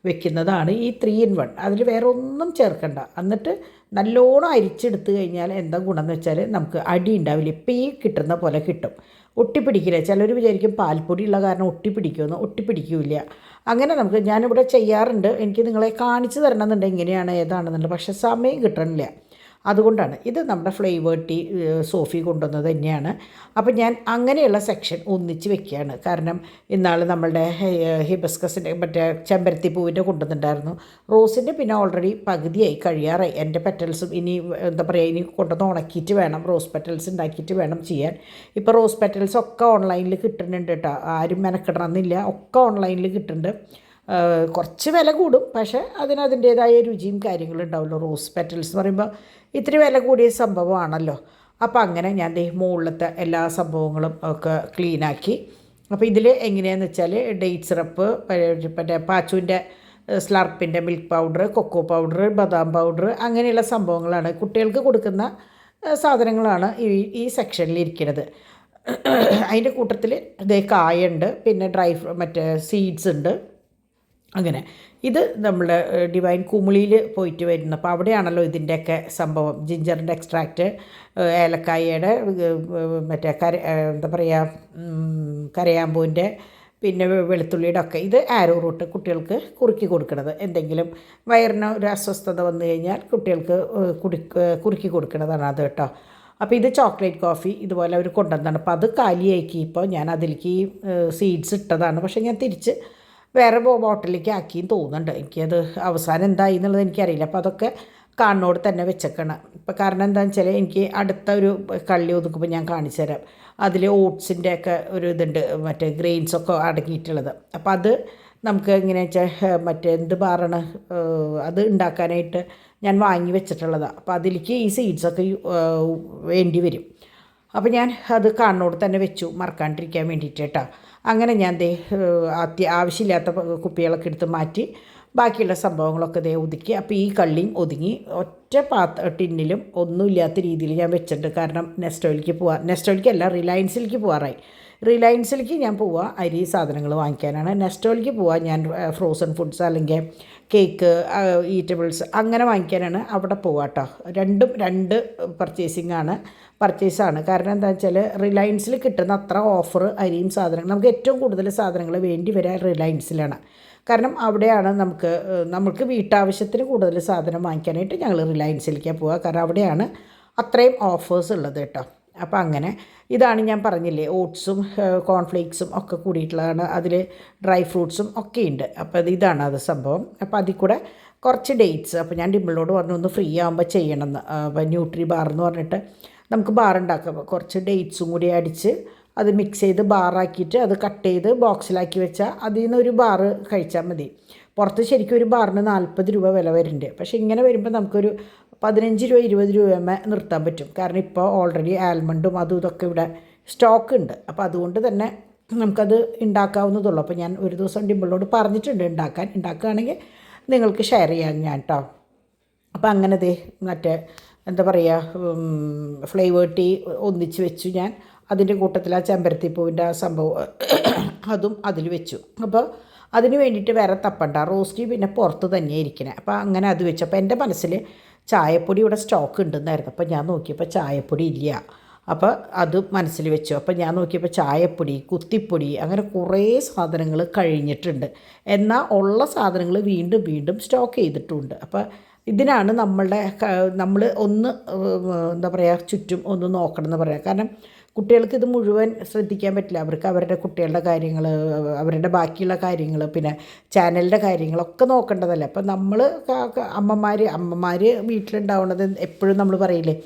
വെക്കുന്നതാണ് ഈ 3 in 1. അതിൽ വേറെ ഒന്നും ചേർക്കണ്ട. എന്നിട്ട് നല്ലോണം അരിച്ചെടുത്ത് കഴിഞ്ഞാൽ എന്താ ഗുണമെന്ന് വെച്ചാൽ നമുക്ക് അടി ഉണ്ടാവില്ല. ഇപ്പം ഈ കിട്ടുന്ന പോലെ കിട്ടും, ഒട്ടിപ്പിടിക്കില്ല. ചിലർ വിചാരിക്കും പാൽപ്പൊടി ഉള്ള കാരണം ഒട്ടിപ്പിടിക്കുമെന്ന്, ഒട്ടിപ്പിടിക്കില്ല. അങ്ങനെ ഞാനിവിടെ ചെയ്യാറുണ്ട്. എനിക്ക് നിങ്ങളെ കാണിച്ചു തരണമെന്നുണ്ട് എങ്ങനെയാണ് ഏതാണെന്നുള്ളത്, പക്ഷേ സമയം കിട്ടണില്ല. അതുകൊണ്ടാണ്. ഇത് നമ്മുടെ ഫ്ലേവർ ടീ സോഫി കൊണ്ടുവന്നത് തന്നെയാണ്. അപ്പോൾ ഞാൻ അങ്ങനെയുള്ള സെക്ഷൻ ഒന്നിച്ച് വെക്കുകയാണ്. കാരണം ഇന്നാൾ നമ്മളുടെ ഹിബസ്കസിൻ്റെ മറ്റേ ചെമ്പരത്തി പൂവിൻ്റെ കൊണ്ടുവന്നിട്ടുണ്ടായിരുന്നു. റോസിൻ്റെ പിന്നെ ഓൾറെഡി പകുതിയായി കഴിയാറായി. എൻ്റെ പെറ്റൽസും ഇനി എന്താ പറയുക, ഇനി കൊണ്ടുവന്ന് ഉണക്കിയിട്ട് വേണം റോസ് പെറ്റൽസ് ഉണ്ടാക്കിയിട്ട് വേണം ചെയ്യാൻ. ഇപ്പോൾ റോസ് പെറ്റൽസ് ഒക്കെ ഓൺലൈനിൽ കിട്ടുന്നുണ്ട് കേട്ടോ. ആരും മെനക്കിടണമെന്നില്ല, ഒക്കെ ഓൺലൈനിൽ കിട്ടുന്നുണ്ട്. കുറച്ച് വില കൂടും, പക്ഷേ അതിൻ്റേതായ രുചിയും കാര്യങ്ങളും ഉണ്ടാവുമല്ലോ. റോസ് പെറ്റൽസ് എന്ന് പറയുമ്പോൾ ഇത്തിരി വില കൂടിയ സംഭവമാണല്ലോ. അപ്പോൾ അങ്ങനെ ഞാൻ മുകളിലത്തെ എല്ലാ സംഭവങ്ങളും ഒക്കെ ക്ലീനാക്കി. അപ്പോൾ ഇതിൽ എങ്ങനെയാണെന്ന് വെച്ചാൽ ഡേറ്റ് സിറപ്പ്, മറ്റേ പാച്ചുവിൻ്റെ സ്ലർപ്പിൻ്റെ മിൽക്ക് പൗഡർ, കൊക്കോ പൗഡർ, ബദാം പൗഡർ, അങ്ങനെയുള്ള സംഭവങ്ങളാണ് കുട്ടികൾക്ക് കൊടുക്കുന്ന സാധനങ്ങളാണ് ഈ സെക്ഷനിൽ ഇരിക്കുന്നത്. അതിൻ്റെ കൂട്ടത്തിൽ കായുണ്ട്, പിന്നെ മറ്റേ സീഡ്സ് ഉണ്ട്. അങ്ങനെ ഇത് നമ്മൾ ഡിവൈൻ കുമിളിയിൽ പോയിട്ട് വരുന്നു. അപ്പോൾ അവിടെയാണല്ലോ ഇതിൻ്റെയൊക്കെ സംഭവം. ജിഞ്ചറിൻ്റെ എക്സ്ട്രാക്റ്റ്, ഏലക്കായയുടെ മറ്റേ എന്താ പറയുക, കരയാമ്പൂവിൻ്റെ, പിന്നെ വെളുത്തുള്ളിയുടെ ഒക്കെ. ഇത് ആരോ റൂട്ട് കുട്ടികൾക്ക് കുറുക്കി കൊടുക്കുന്നത്. എന്തെങ്കിലും വയറിന് ഒരു അസ്വസ്ഥത വന്നു കഴിഞ്ഞാൽ കുട്ടികൾക്ക് കുറുക്കി കൊടുക്കുന്നതാണ് അത് കേട്ടോ. അപ്പോൾ ഇത് ചോക്ലേറ്റ് കോഫി ഇതുപോലെ അവർ കൊണ്ടുവന്നതാണ്. അപ്പോൾ അത് കാലിയാക്കി. ഇപ്പോൾ ഞാൻ അതിലേക്ക് സീഡ്സ് ഇട്ടതാണ്, പക്ഷേ ഞാൻ തിരിച്ച് വേറെ ബോട്ടിലേക്ക് ആക്കിയും തോന്നുന്നുണ്ട്. എനിക്കത് അവസാനം എന്തായി എന്നുള്ളത് എനിക്കറിയില്ല. അപ്പോൾ അതൊക്കെ കാണുന്നോട് തന്നെ വെച്ചേക്കണം. ഇപ്പോൾ കാരണം എന്താണെന്ന് വെച്ചാൽ എനിക്ക് അടുത്ത ഒരു കള്ളി ഒതുക്കുമ്പോൾ ഞാൻ കാണിച്ചു തരാം. അതിൽ ഓട്സിൻ്റെ ഒക്കെ ഒരു ഇതുണ്ട്, മറ്റേ ഗ്രെയിൻസൊക്കെ അടങ്ങിയിട്ടുള്ളത്. അപ്പോൾ അത് നമുക്ക് എങ്ങനെയാണെന്ന് വെച്ചാൽ മറ്റേ എന്ത് ബാറാണ് അത് ഉണ്ടാക്കാനായിട്ട് ഞാൻ വാങ്ങി വെച്ചിട്ടുള്ളതാണ്. അപ്പോൾ അതിലേക്ക് ഈ സീഡ്സൊക്കെ വേണ്ടി വരും. അപ്പോൾ ഞാൻ അത് കാണുന്നോട് തന്നെ വെച്ചു, മറക്കാണ്ടിരിക്കാൻ വേണ്ടിയിട്ട് കേട്ടോ. അങ്ങനെ ഞാൻ ആവശ്യമില്ലാത്ത കുപ്പികളൊക്കെ എടുത്ത് മാറ്റി ബാക്കിയുള്ള സംഭവങ്ങളൊക്കെ ഒതുക്കി. അപ്പോൾ ഈ കള്ളിയും ഒതുങ്ങി. ഒറ്റ ടിന്നിലും ഒന്നുമില്ലാത്ത രീതിയിൽ ഞാൻ വെച്ചിട്ടുണ്ട്. കാരണം നെസ്റ്റോയിലേക്കല്ല റിലയൻസിലേക്ക് പോകാറായി. റിലയൻസിലേക്ക് ഞാൻ പോവുക അരി സാധനങ്ങൾ വാങ്ങിക്കാനാണ്. നെസ്റ്റോയിലേക്ക് പോവുക ഞാൻ ഫ്രോസൺ ഫുഡ്സ് അല്ലെങ്കിൽ കേക്ക്, ഈറ്റബിൾസ് അങ്ങനെ വാങ്ങിക്കാനാണ് അവിടെ പോവുക കേട്ടോ. രണ്ടും 2 പർച്ചേസാണ്. കാരണം എന്താ വെച്ചാൽ റിലയൻസിൽ കിട്ടുന്ന അത്ര ഓഫർ അരിയും സാധനങ്ങൾ നമുക്ക് ഏറ്റവും കൂടുതൽ സാധനങ്ങൾ വേണ്ടി വരാൻ റിലയൻസിലാണ്. കാരണം അവിടെയാണ് നമുക്ക് വീട്ടാവശ്യത്തിന് കൂടുതൽ സാധനം വാങ്ങിക്കാനായിട്ട് ഞങ്ങൾ റിലയൻസിലേക്കാണ് പോവുക. കാരണം അവിടെയാണ് അത്രയും ഓഫേഴ്സ് ഉള്ളത് കേട്ടോ. അപ്പോൾ അങ്ങനെ ഇതാണ് ഞാൻ പറഞ്ഞില്ലേ, ഓട്സും കോൺഫ്ലേക്സും ഒക്കെ കൂടിയിട്ടുള്ളതാണ്. അതിൽ ഡ്രൈ ഫ്രൂട്ട്സും ഒക്കെ ഉണ്ട്. അപ്പോൾ ഇതാണ് അത് സംഭവം. അപ്പോൾ അതിൽ കൂടെ കുറച്ച് ഡേറ്റ്സ്, അപ്പോൾ ഞാൻ ഡിമ്പിളിനോട് പറഞ്ഞു ഒന്ന് ഫ്രീ ആകുമ്പോൾ ചെയ്യണമെന്ന്. അപ്പോൾ ന്യൂട്രി ബാർ എന്ന് പറഞ്ഞിട്ട് നമുക്ക് ബാർ ഉണ്ടാക്കാം. കുറച്ച് ഡേറ്റ്സും കൂടി അടിച്ച് അത് മിക്സ് ചെയ്ത് ബാറാക്കിയിട്ട് അത് കട്ട് ചെയ്ത് ബോക്സിലാക്കി വെച്ചാൽ അതിൽ നിന്ന് ഒരു ബാറ് കഴിച്ചാൽ മതി. പുറത്ത് ശരിക്കും ഒരു ബാറിന് 40 രൂപ വില വരുന്നുണ്ട്. പക്ഷേ ഇങ്ങനെ വരുമ്പോൾ നമുക്കൊരു 15 രൂപ 20 രൂപയമ്മ നിർത്താൻ പറ്റും. കാരണം ഇപ്പോൾ ഓൾറെഡി ആൽമണ്ടും അതും ഇതൊക്കെ ഇവിടെ സ്റ്റോക്ക് ഉണ്ട്. അപ്പോൾ അതുകൊണ്ട് തന്നെ നമുക്കത് ഉണ്ടാക്കാവുന്നതുള്ളൂ. അപ്പോൾ ഞാൻ ഒരു ദിവസം ഡിമ്പിളിനോട് പറഞ്ഞിട്ടുണ്ട് ഉണ്ടാക്കുകയാണെങ്കിൽ നിങ്ങൾക്ക് ഷെയർ ചെയ്യാൻ ഞാൻ കേട്ടോ. അപ്പോൾ അങ്ങനെ മറ്റേ എന്താ പറയുക, ഫ്ലേവർ ടീ ഒന്നിച്ച് വെച്ചു ഞാൻ. അതിൻ്റെ കൂട്ടത്തിൽ ആ ചെമ്പരത്തിപ്പൂവിൻ്റെ ആ സംഭവം അതും അതിൽ വെച്ചു. അപ്പോൾ അതിന് വേണ്ടിയിട്ട് വേറെ തപ്പണ്ട, റോസ്റ്റ് പിന്നെ പുറത്ത് തന്നെ ഇരിക്കണേ. അപ്പോൾ അങ്ങനെ അത് വെച്ചു. അപ്പോൾ എൻ്റെ മനസ്സിൽ ചായപ്പൊടി ഇവിടെ സ്റ്റോക്ക് ഉണ്ടെന്നായിരുന്നു. അപ്പോൾ ഞാൻ നോക്കിയപ്പോൾ ചായപ്പൊടി ഇല്ല. അപ്പോൾ അത് മനസ്സിൽ വെച്ചു. അപ്പോൾ ഞാൻ നോക്കിയപ്പോൾ ചായപ്പൊടി, കുത്തിപ്പൊടി, അങ്ങനെ കുറേ സാധനങ്ങൾ കഴിഞ്ഞിട്ടുണ്ട്. എന്നാൽ ഉള്ള സാധനങ്ങൾ വീണ്ടും വീണ്ടും സ്റ്റോക്ക് ചെയ്തിട്ടുമുണ്ട്. അപ്പോൾ ഇതിനാണ് നമ്മൾ ഒന്ന് എന്താ പറയുക, ചുറ്റും ഒന്ന് നോക്കണം എന്ന് പറയാം. കാരണം കുട്ടികൾക്ക് ഇത് മുഴുവൻ ശ്രദ്ധിക്കാൻ പറ്റില്ല. അവർക്ക് അവരുടെ കുട്ടികളുടെ കാര്യങ്ങൾ, അവരുടെ ബാക്കിയുള്ള കാര്യങ്ങൾ, പിന്നെ ചാനലിൻ്റെ കാര്യങ്ങളൊക്കെ നോക്കേണ്ടതല്ലേ. അപ്പം നമ്മൾ അമ്മമാർ വീട്ടിലുണ്ടാവുന്നത് എപ്പോഴും നമ്മൾ പറയില്ലേ,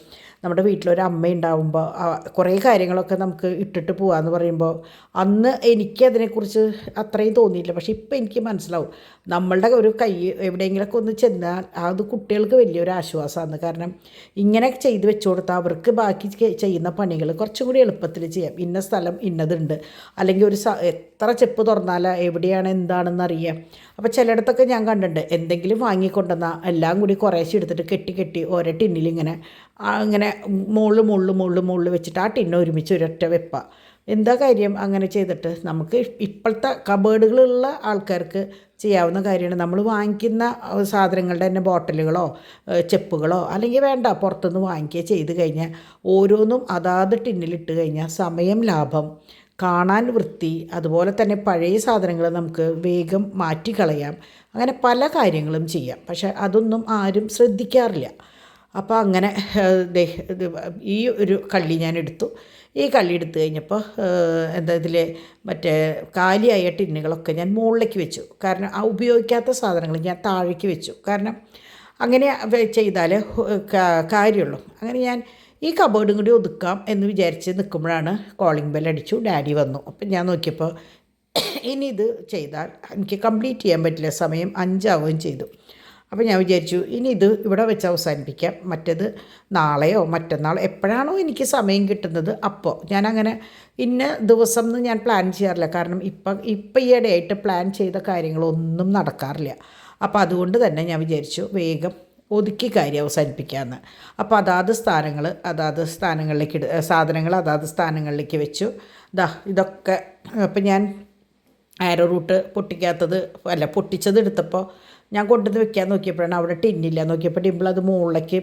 നമ്മുടെ വീട്ടിലൊരമ്മ ഉണ്ടാവുമ്പോൾ കുറേ കാര്യങ്ങളൊക്കെ നമുക്ക് ഇട്ടിട്ട് പോകാമെന്ന് പറയുമ്പോൾ അന്ന് എനിക്കതിനെക്കുറിച്ച് അത്രയും തോന്നിയില്ല. പക്ഷേ ഇപ്പം എനിക്ക് മനസ്സിലാവും, നമ്മളുടെ ഒരു കൈ എവിടെയെങ്കിലുമൊക്കെ ഒന്ന് ചെന്നാൽ അത് കുട്ടികൾക്ക് വലിയൊരു ആശ്വാസമാണ്. കാരണം ഇങ്ങനെ ചെയ്ത് വെച്ചു കൊടുത്താൽ അവർക്ക് ബാക്കി ചെയ്യുന്ന പണികൾ കുറച്ചും കൂടി എളുപ്പത്തിൽ ചെയ്യാം. ഇന്ന സ്ഥലം ഇന്നതുണ്ട്, അല്ലെങ്കിൽ എത്ര ചെപ്പ് തുറന്നാൽ എവിടെയാണ് എന്താണെന്ന് അറിയാം. അപ്പോൾ ചിലയിടത്തൊക്കെ ഞാൻ കണ്ടിട്ടുണ്ട്, എന്തെങ്കിലും വാങ്ങിക്കൊണ്ടുവന്നാൽ എല്ലാം കൂടി കുറേശ്ശെ എടുത്തിട്ട് കെട്ടി ഓരോ ടിന്നിലിങ്ങനെ മുകളിൽ വെച്ചിട്ട് ആ ടിന്ന് ഒരുമിച്ച് ഒരൊറ്റ വെപ്പ. എന്താ കാര്യം അങ്ങനെ ചെയ്തിട്ട്? നമുക്ക് ഇപ്പോഴത്തെ കബേർഡുകളുള്ള ആൾക്കാർക്ക് ചെയ്യാവുന്ന കാര്യമാണ്. നമ്മൾ വാങ്ങിക്കുന്ന സാധനങ്ങളുടെ തന്നെ ബോട്ടിലുകളോ ചെപ്പുകളോ അല്ലെങ്കിൽ വേണ്ട പുറത്തുനിന്ന് വാങ്ങിക്കുക ചെയ്ത് കഴിഞ്ഞാൽ ഓരോന്നും അതാത് ടിന്നിലിട്ട് കഴിഞ്ഞാൽ സമയം ലാഭം, കാണാൻ വൃത്തി, അതുപോലെ തന്നെ പഴയ സാധനങ്ങൾ നമുക്ക് വേഗം മാറ്റിക്കളയാം. അങ്ങനെ പല കാര്യങ്ങളും ചെയ്യാം. പക്ഷേ അതൊന്നും ആരും ശ്രദ്ധിക്കാറില്ല. അപ്പോൾ അങ്ങനെ ഈ ഒരു കള്ളി ഞാൻ എടുത്തു. ഈ കള്ളി എടുത്തു കഴിഞ്ഞപ്പോൾ ഇതിൽ മറ്റേ കാലിയായ ടിന്നുകളൊക്കെ ഞാൻ മുകളിലേക്ക് വെച്ചു. കാരണം ആ ഉപയോഗിക്കാത്ത സാധനങ്ങൾ ഞാൻ താഴേക്ക് വെച്ചു. കാരണം അങ്ങനെ ചെയ്താൽ കാര്യമുള്ളൂ. അങ്ങനെ ഞാൻ ഈ കബേർഡും കൂടി ഒതുക്കാം എന്ന് വിചാരിച്ച് നിൽക്കുമ്പോഴാണ് കോളിംഗ് ബെൽ അടിച്ചു. ഡാഡി വന്നു. അപ്പം ഞാൻ നോക്കിയപ്പോൾ ഇനി ഇത് ചെയ്താൽ എനിക്ക് കംപ്ലീറ്റ് ചെയ്യാൻ പറ്റില്ല, സമയം 5 ആവുകയും ചെയ്തു. അപ്പോൾ ഞാൻ വിചാരിച്ചു ഇനി ഇത് ഇവിടെ വെച്ച് അവസാനിപ്പിക്കാം. മറ്റേത് നാളെയോ മറ്റന്നാളോ എപ്പോഴാണോ എനിക്ക് സമയം കിട്ടുന്നത് അപ്പോൾ ഞാനങ്ങനെ ഇന്ന ദിവസം എന്ന് ഞാൻ പ്ലാൻ ചെയ്യാറില്ല. കാരണം ഇപ്പം ഈയിടെയായിട്ട് പ്ലാൻ ചെയ്ത കാര്യങ്ങളൊന്നും നടക്കാറില്ല. അപ്പോൾ അതുകൊണ്ട് തന്നെ ഞാൻ വിചാരിച്ചു വേഗം ഒതുക്കി കാര്യം അവസാനിപ്പിക്കാമെന്ന്. അപ്പോൾ അതാത് സ്ഥാനങ്ങളിലേക്ക് വെച്ചു. ഇതൊക്കെ അപ്പം ഞാൻ ആരോ റൂട്ട് പൊട്ടിച്ചത് എടുത്തപ്പോൾ ഞാൻ കൊണ്ടുവന്ന് വെക്കാൻ നോക്കിയപ്പോഴാണ് അവിടെ ടിന്നില്ല. നോക്കിയപ്പോൾ ഡിമ്പിൾ അത് മുകളിലേക്ക്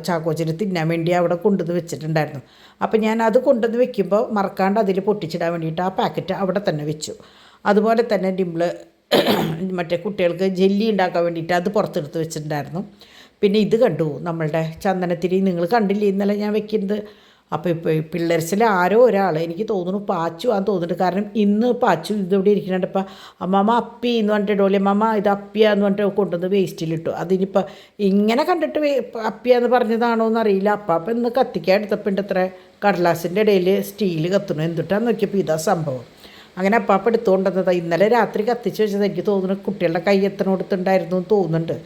ചാക്കോച്ചിന് തിന്നാൻ വേണ്ടി അവിടെ കൊണ്ടുവന്ന് വെച്ചിട്ടുണ്ടായിരുന്നു. അപ്പോൾ ഞാൻ അത് കൊണ്ടുവന്ന് വെക്കുമ്പോൾ മറക്കാണ്ട് അതിൽ പൊട്ടിച്ചിടാൻ വേണ്ടിയിട്ട് ആ പാക്കറ്റ് അവിടെ തന്നെ വെച്ചു. അതുപോലെ തന്നെ ഡിമ്പിൾ മറ്റേ കുട്ടികൾക്ക് ജെല്ലി ഉണ്ടാക്കാൻ വേണ്ടിയിട്ട് അത് പുറത്തെടുത്ത് വെച്ചിട്ടുണ്ടായിരുന്നു. പിന്നെ ഇത് കണ്ടു, നമ്മളുടെ ചന്ദനത്തിരി നിങ്ങൾ കണ്ടില്ലേ ഇന്നലെ ഞാൻ വെക്കുന്നത്. അപ്പോൾ ഇപ്പോൾ പിള്ളേർസിൽ ആരോ ഒരാൾ, എനിക്ക് തോന്നുന്നു പാച്ചു ആണെന്ന് തോന്നുന്നുണ്ട്. കാരണം ഇന്ന് പാച്ചു ഇതിവിടെ ഇരിക്കുന്നുണ്ട്. ഇപ്പോൾ അമ്മമ്മ അപ്പി എന്ന് പറഞ്ഞിട്ട് ഡോലി അമ്മമ്മ ഇത് അപ്പിയാന്ന് പറഞ്ഞിട്ട് കൊണ്ടുവന്ന് വേസ്റ്റിലിട്ടു. അതിനിപ്പോൾ ഇങ്ങനെ കണ്ടിട്ട് അപ്പിയാന്ന് പറഞ്ഞതാണോ എന്നറിയില്ല. അപ്പം ഇന്ന് കത്തിക്കാൻ എടുത്തപ്പോൾ ഉണ്ട് ഇത്ര കടലാസിൻ്റെ ഇടയിൽ സ്റ്റീൽ കത്തുന്നു. എന്തിട്ടാന്ന് നോക്കിയപ്പോൾ ഇതാ സംഭവം. അങ്ങനെ അപ്പാപ്പം എടുത്തുകൊണ്ടുവന്നതാണ്. ഇന്നലെ രാത്രി കത്തിച്ച് വെച്ചത്. എനിക്ക് തോന്നുന്നു കുട്ടികളുടെ കൈ എത്തണോടത്തുണ്ടായിരുന്നു എന്ന് തോന്നുന്നുണ്ട്.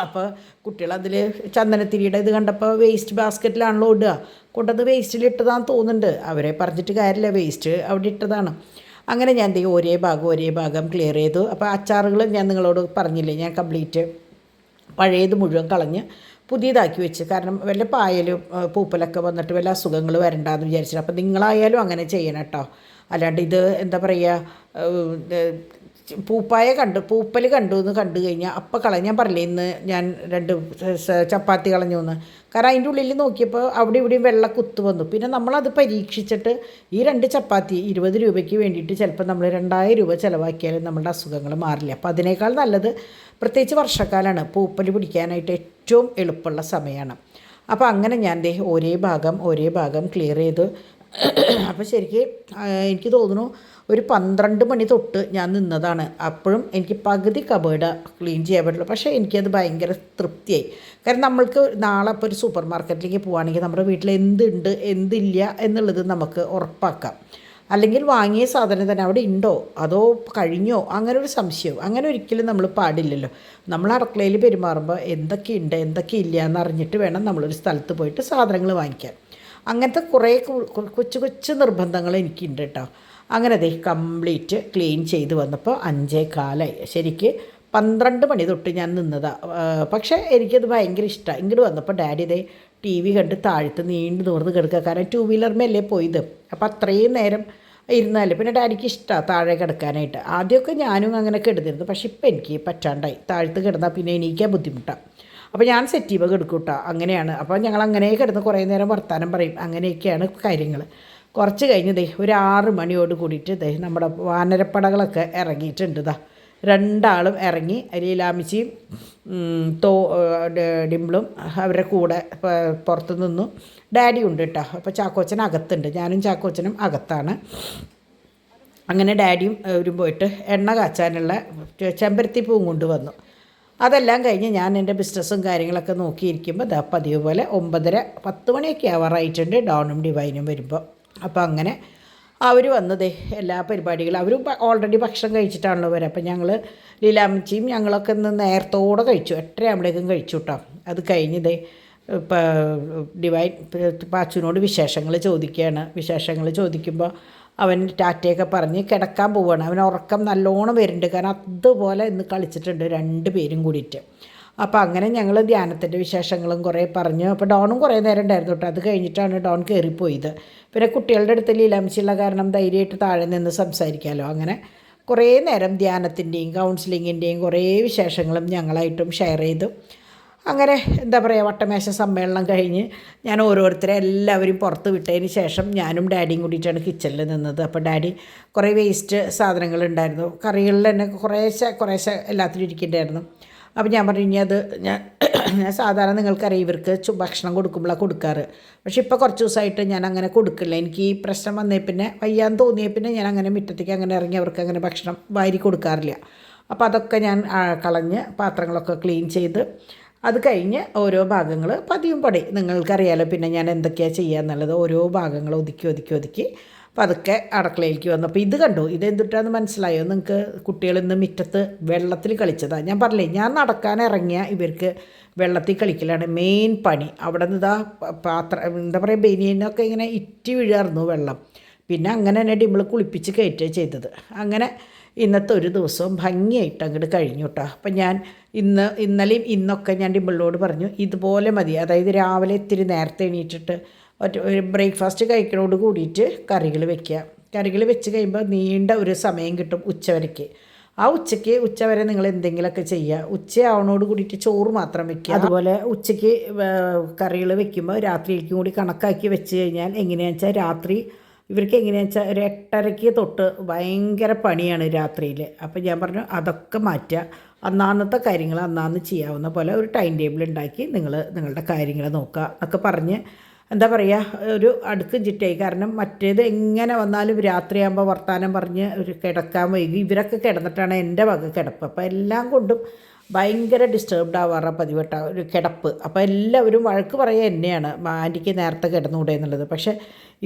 അപ്പോൾ കുട്ടികളതിൽ ചന്ദനത്തിരിയുടെ ഇത് കണ്ടപ്പോൾ വേസ്റ്റ് ബാസ്ക്കറ്റിലാണല്ലോ ഇടുക, കൊണ്ടത് വേസ്റ്റിലിട്ടതാന്ന് തോന്നുന്നുണ്ട്. അവരെ പറഞ്ഞിട്ട് കാര്യമില്ല, വേസ്റ്റ് അവിടെ ഇട്ടതാണ്. അങ്ങനെ ഞാൻ ഒരേ ഭാഗം ക്ലിയർ ചെയ്തു. അപ്പോൾ അച്ചാറുകൾ ഞാൻ നിങ്ങളോട് പറഞ്ഞില്ലേ, ഞാൻ കംപ്ലീറ്റ് പഴയത് മുഴുവൻ കളഞ്ഞ് പുതിയതാക്കി വെച്ച്. കാരണം വല്ല പായലും പൂപ്പലൊക്കെ വന്നിട്ട് വല്ല അസുഖങ്ങൾ വരണ്ടെന്ന് വിചാരിച്ചിട്ട്. അപ്പോൾ നിങ്ങളായാലും അങ്ങനെ ചെയ്യണം കേട്ടോ. അല്ലാണ്ട് ഇത് എന്താ പറയുക, പൂപ്പായ പൂപ്പൽ കണ്ടു എന്ന് കണ്ടു കഴിഞ്ഞാൽ അപ്പം ഞാൻ പറഞ്ഞില്ലേ ഇന്ന് ഞാൻ 2 ചപ്പാത്തി കളഞ്ഞു എന്ന്. കാരണം അതിൻ്റെ ഉള്ളിൽ നോക്കിയപ്പോൾ അവിടെ ഇവിടെയും വെള്ള കുത്ത് വന്നു. പിന്നെ നമ്മളത് പരീക്ഷിച്ചിട്ട് ഈ 2 ചപ്പാത്തി 20 രൂപയ്ക്ക് വേണ്ടിയിട്ട് ചിലപ്പോൾ നമ്മൾ 2000 രൂപ ചിലവാക്കിയാലും നമ്മളുടെ അസുഖങ്ങൾ മാറില്ല. അപ്പോൾ അതിനേക്കാൾ നല്ലത്, പ്രത്യേകിച്ച് വർഷക്കാലമാണ്, പൂപ്പൽ പിടിക്കാനായിട്ട് ഏറ്റവും എളുപ്പമുള്ള സമയമാണ്. അപ്പോൾ അങ്ങനെ ഞാൻ ഒരേ ഭാഗം ക്ലിയർ ചെയ്തു. അപ്പോൾ ശരിക്കും എനിക്ക് തോന്നുന്നു ഒരു 12 മണി തൊട്ട് ഞാൻ നിന്നതാണ്. അപ്പോഴും എനിക്ക് പകുതി കബേർഡ് ക്ലീൻ ചെയ്യാൻ പറ്റുള്ളൂ. പക്ഷേ എനിക്കത് ഭയങ്കര തൃപ്തിയായി. കാരണം നമ്മൾക്ക് നാളെ ഇപ്പോൾ ഒരു സൂപ്പർ മാർക്കറ്റിലേക്ക് പോവുകയാണെങ്കിൽ നമ്മുടെ വീട്ടിൽ എന്തുണ്ട് എന്തില്ല എന്നുള്ളത് നമുക്ക് ഉറപ്പാക്കാം. അല്ലെങ്കിൽ വാങ്ങിയ സാധനം തന്നെ അവിടെ ഉണ്ടോ അതോ കഴിഞ്ഞോ അങ്ങനെ ഒരു സംശയം. അങ്ങനെ ഒരിക്കലും നമ്മൾ പാടില്ലല്ലോ. നമ്മൾ അടുക്കളയിൽ പെരുമാറുമ്പോൾ എന്തൊക്കെയുണ്ട് എന്തൊക്കെയില്ല എന്നറിഞ്ഞിട്ട് വേണം നമ്മളൊരു സ്ഥലത്ത് പോയിട്ട് സാധനങ്ങൾ വാങ്ങിക്കാൻ. അങ്ങനത്തെ കുറേ കൊച്ചു നിർബന്ധങ്ങൾ എനിക്കുണ്ട് കേട്ടോ. അങ്ങനെ കംപ്ലീറ്റ് ക്ലീൻ ചെയ്ത് വന്നപ്പോൾ 5:15. ശരിക്ക് 12 മണി തൊട്ട് ഞാൻ നിന്നതാണ്. പക്ഷേ എനിക്കത് ഭയങ്കര ഇഷ്ടമാണ്. ഇങ്ങോട്ട് വന്നപ്പോൾ ഡാഡി TV കണ്ട് താഴത്ത് നീണ്ടു നിവർന്ന് കിടക്കുക. കാരണം 2 വീലർമല്ലേ പോയത്. അപ്പോൾ അത്രയും നേരം ഇരുന്നാലേ പിന്നെ ഡാഡിക്ക് ഇഷ്ടമാണ് താഴെ കിടക്കാനായിട്ട്. ആദ്യമൊക്കെ ഞാനും അങ്ങനെ കിടന്നിരുന്നു. പക്ഷേ ഇപ്പം എനിക്ക് പറ്റാണ്ടായി. താഴത്ത് കിടന്നാൽ പിന്നെ എണീക്കാൻ ബുദ്ധിമുട്ടാണ്. അപ്പോൾ ഞാൻ സെറ്റീവ് കിടക്കും കേട്ടോ. അങ്ങനെയാണ്. അപ്പോൾ ഞങ്ങൾ അങ്ങനെ കിടന്ന് കുറേ നേരം വർത്താനം പറയും. അങ്ങനെയൊക്കെയാണ് കാര്യങ്ങൾ. കുറച്ച് കഴിഞ്ഞ് ഒരു 6 മണിയോട് കൂടിയിട്ട് നമ്മുടെ വാനരപ്പടകളൊക്കെ ഇറങ്ങിയിട്ടുണ്ട്. 2 ആളും ഇറങ്ങി. ലീലാമ്മച്ചിയും ഡിംപിളും അവരുടെ കൂടെ പുറത്ത് നിന്നു. ഡാഡി ഉണ്ട് കേട്ടോ. അപ്പോൾ ചാക്കോച്ചൻ അകത്തുണ്ട്. ഞാനും ചാക്കോച്ചനും അകത്താണ്. അങ്ങനെ ഡാഡിയും അവരും പോയിട്ട് എണ്ണ കാച്ചാനുള്ള ചെമ്പരത്തി പൂവും കൊണ്ടുവന്നു. അതെല്ലാം കഴിഞ്ഞ് ഞാൻ എൻ്റെ ബിസിനസ്സും കാര്യങ്ങളൊക്കെ നോക്കിയിരിക്കുമ്പോൾ പതിവ് പോലെ 9:30-10 മണിയൊക്കെ ആവാറായിട്ടുണ്ട് ഡോണും ഡിവൈനും വരുമ്പോൾ. അപ്പോൾ അങ്ങനെ അവർ വന്നത് എല്ലാ പരിപാടികളും അവരും ഓൾറെഡി ഭക്ഷണം കഴിച്ചിട്ടാണല്ലോ വരിക. അപ്പോൾ ഞങ്ങൾ ലീലാമ്മച്ചിയും ഞങ്ങളൊക്കെ ഇന്ന് നേരത്തോടെ കഴിച്ചു. 8:30 ആകുമ്പോഴേക്കും കഴിച്ചു കേട്ടോ. അത് കഴിഞ്ഞ് ഇപ്പോൾ ഡിവൈൻ പാച്ചുവിനോട് വിശേഷങ്ങൾ ചോദിക്കുകയാണ്. വിശേഷങ്ങൾ ചോദിക്കുമ്പോൾ അവൻ ടാറ്റയൊക്കെ പറഞ്ഞ് കിടക്കാൻ പോവുകയാണ്. അവൻ ഉറക്കം നല്ലോണം വരുന്നുണ്ട്. കാരണം അതുപോലെ ഇന്ന് കളിച്ചിട്ടുണ്ട് 2 പേരും കൂടിയിട്ട്. അപ്പോൾ അങ്ങനെ ഞങ്ങൾ ധ്യാനത്തിൻ്റെ വിശേഷങ്ങളും കുറേ പറഞ്ഞു. അപ്പോൾ ഡോണും കുറേ നേരം ഉണ്ടായിരുന്നു കേട്ടോ. അത് കഴിഞ്ഞിട്ടാണ് ഡോൺ കയറിപ്പോയത്. പിന്നെ കുട്ടികളുടെ അടുത്ത് ലീലാംശിയുള്ള കാരണം ധൈര്യമായിട്ട് താഴെ നിന്ന് സംസാരിക്കാമല്ലോ. അങ്ങനെ കുറേ നേരം ധ്യാനത്തിൻ്റെയും കൗൺസിലിങ്ങിൻ്റെയും കുറേ വിശേഷങ്ങളും ഞങ്ങളായിട്ടും ഷെയർ ചെയ്തു. അങ്ങനെ എന്താ പറയുക, വട്ടമേശ സമ്മേളനം കഴിഞ്ഞ് ഞാൻ ഓരോരുത്തരെ എല്ലാവരും പുറത്ത് വിട്ടതിന് ശേഷം ഞാനും ഡാഡിയും കൂടിയിട്ടാണ് കിച്ചണിൽ നിന്നത്. അപ്പോൾ ഡാഡി കുറേ വേസ്റ്റ് സാധനങ്ങളുണ്ടായിരുന്നു. കറികളിൽ തന്നെ കുറേശ്ശെ എല്ലാത്തിനും ഇരിക്കുന്നുണ്ടായിരുന്നു. അപ്പോൾ ഞാൻ പറഞ്ഞു, ഇനി അത് ഞാൻ സാധാരണ നിങ്ങൾക്കറിയാം ഇവർക്ക് ഭക്ഷണം കൊടുക്കുമ്പോഴാണ് കൊടുക്കാറ്. പക്ഷേ ഇപ്പോൾ കുറച്ച് ദിവസമായിട്ട് ഞാൻ അങ്ങനെ കൊടുക്കില്ല. എനിക്ക് ഈ പ്രശ്നം വന്നേ പിന്നെ വയ്യാന്ന് തോന്നിയ പിന്നെ ഞാൻ അങ്ങനെ മുറ്റത്തേക്ക് അങ്ങനെ ഇറങ്ങി അവർക്ക് അങ്ങനെ ഭക്ഷണം വാരി കൊടുക്കാറില്ല. അപ്പോൾ അതൊക്കെ ഞാൻ കളഞ്ഞ് പാത്രങ്ങളൊക്കെ ക്ലീൻ ചെയ്ത് അത് കഴിഞ്ഞ് ഓരോ ഭാഗങ്ങൾ പതിയും നിങ്ങൾക്കറിയാലോ പിന്നെ ഞാൻ എന്തൊക്കെയാണ് ചെയ്യുക എന്നുള്ളത്. ഓരോ ഭാഗങ്ങൾ ഒതുക്കി അപ്പോൾ അതൊക്കെ അടുക്കളയിലേക്ക് വന്നു. അപ്പോൾ ഇത് കണ്ടു, ഇതെന്തിട്ടാന്ന് മനസ്സിലായോ നിങ്ങൾക്ക്? കുട്ടികളിന്ന് മുറ്റത്ത് വെള്ളത്തിൽ കളിച്ചതാണ്. ഞാൻ പറഞ്ഞില്ലേ, ഞാൻ നടക്കാൻ ഇറങ്ങിയ ഇവർക്ക് വെള്ളത്തിൽ കളിക്കലാണ് മെയിൻ പണി. അവിടെ നിന്ന് എന്താ പറയുക, ബനിയനൊക്കെ ഇങ്ങനെ ഇറ്റി വീഴായിരുന്നു വെള്ളം. പിന്നെ അങ്ങനെ തന്നെ ഡിമ്പിൾ കുളിപ്പിച്ച് കയറ്റുക ചെയ്തത്. അങ്ങനെ ഇന്നത്തെ ഒരു ദിവസവും ഭംഗിയായിട്ട് അങ്ങോട്ട് കഴിഞ്ഞു കേട്ടോ. അപ്പം ഞാൻ ഇന്നലെയും ഇന്നൊക്കെ ഞാൻ ഡിമ്പിളിനോട് പറഞ്ഞു ഇതുപോലെ മതി. അതായത് രാവിലെ ഇത്തിരി നേരത്തെ എണീറ്റിട്ട് ഒരു ബ്രേക്ക്ഫാസ്റ്റ് കഴിക്കണോട് കൂടിയിട്ട് കറികൾ വെച്ച് കഴിയുമ്പോൾ നീണ്ട ഒരു സമയം കിട്ടും ഉച്ചവരയ്ക്ക്. ആ ഉച്ചവരെ നിങ്ങൾ എന്തെങ്കിലുമൊക്കെ ചെയ്യുക. ഉച്ചയാവണോട് കൂടിയിട്ട് ചോറ് മാത്രം വെക്കുക. അതുപോലെ ഉച്ചയ്ക്ക് കറികൾ വെക്കുമ്പോൾ രാത്രിയിലേക്കും കൂടി കണക്കാക്കി വെച്ച് കഴിഞ്ഞാൽ എങ്ങനെയാണെന്ന് വെച്ചാൽ രാത്രി ഇവർക്ക് എങ്ങനെയാണെന്ന് വെച്ചാൽ ഒരു 8:30 തൊട്ട് ഭയങ്കര പണിയാണ് രാത്രിയിൽ. അപ്പോൾ ഞാൻ പറഞ്ഞു അതൊക്കെ മാറ്റുക. അന്നാന്നത്തെ കാര്യങ്ങൾ അന്നാന്ന് ചെയ്യാവുന്ന പോലെ ഒരു ടൈം ടേബിൾ ഉണ്ടാക്കി നിങ്ങളുടെ കാര്യങ്ങൾ നോക്കുക എന്നൊക്കെ പറഞ്ഞ് എന്താ പറയുക, ഒരു അടുക്കും ചിട്ടയായി. കാരണം മറ്റേത് എങ്ങനെ വന്നാലും രാത്രിയാകുമ്പോൾ വർത്തമാനം പറഞ്ഞ് ഒരു കിടക്കാൻ വൈകി. ഇവരൊക്കെ കിടന്നിട്ടാണ് എൻ്റെ വക കിടപ്പ്. അപ്പോൾ എല്ലാം കൊണ്ടും ഭയങ്കര ഡിസ്റ്റർബ്ഡ് ആവാറാണ് പതിവട്ട ഒരു കിടപ്പ്. അപ്പോൾ എല്ലാവരും വഴക്ക് പറയുക എന്നെയാണ്, ആൻറ്റിക്ക് നേരത്തെ കിടന്നുകൂടെ എന്നുള്ളത്. പക്ഷേ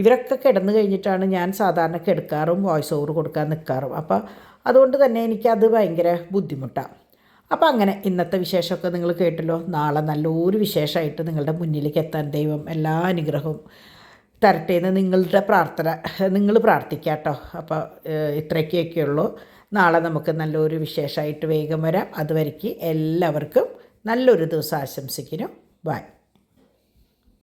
ഇവരൊക്കെ കിടന്നു കഴിഞ്ഞിട്ടാണ് ഞാൻ സാധാരണ കിടക്കാറും വോയിസ് ഓവർ കൊടുക്കാൻ നിൽക്കാറും. അപ്പോൾ അതുകൊണ്ട് തന്നെ എനിക്കത് ഭയങ്കര ബുദ്ധിമുട്ടാണ്. അപ്പോൾ അങ്ങനെ ഇന്നത്തെ വിശേഷമൊക്കെ നിങ്ങൾ കേട്ടല്ലോ. നാളെ നല്ലൊരു വിശേഷമായിട്ട് നിങ്ങളുടെ മുന്നിലേക്ക് എത്താൻ ദൈവം എല്ലാ അനുഗ്രഹവും തരട്ടെ എന്ന് നിങ്ങളുടെ പ്രാർത്ഥന നിങ്ങൾ പ്രാർത്ഥിക്കുക കേട്ടോ. അപ്പോൾ ഇത്രയൊക്കെയുള്ളൂ. നാളെ നമുക്ക് നല്ലൊരു വിശേഷമായിട്ട് വേഗം വരാം. അതുവരയ്ക്ക് എല്ലാവർക്കും നല്ലൊരു ദിവസം ആശംസിക്കുന്നു. ബൈ.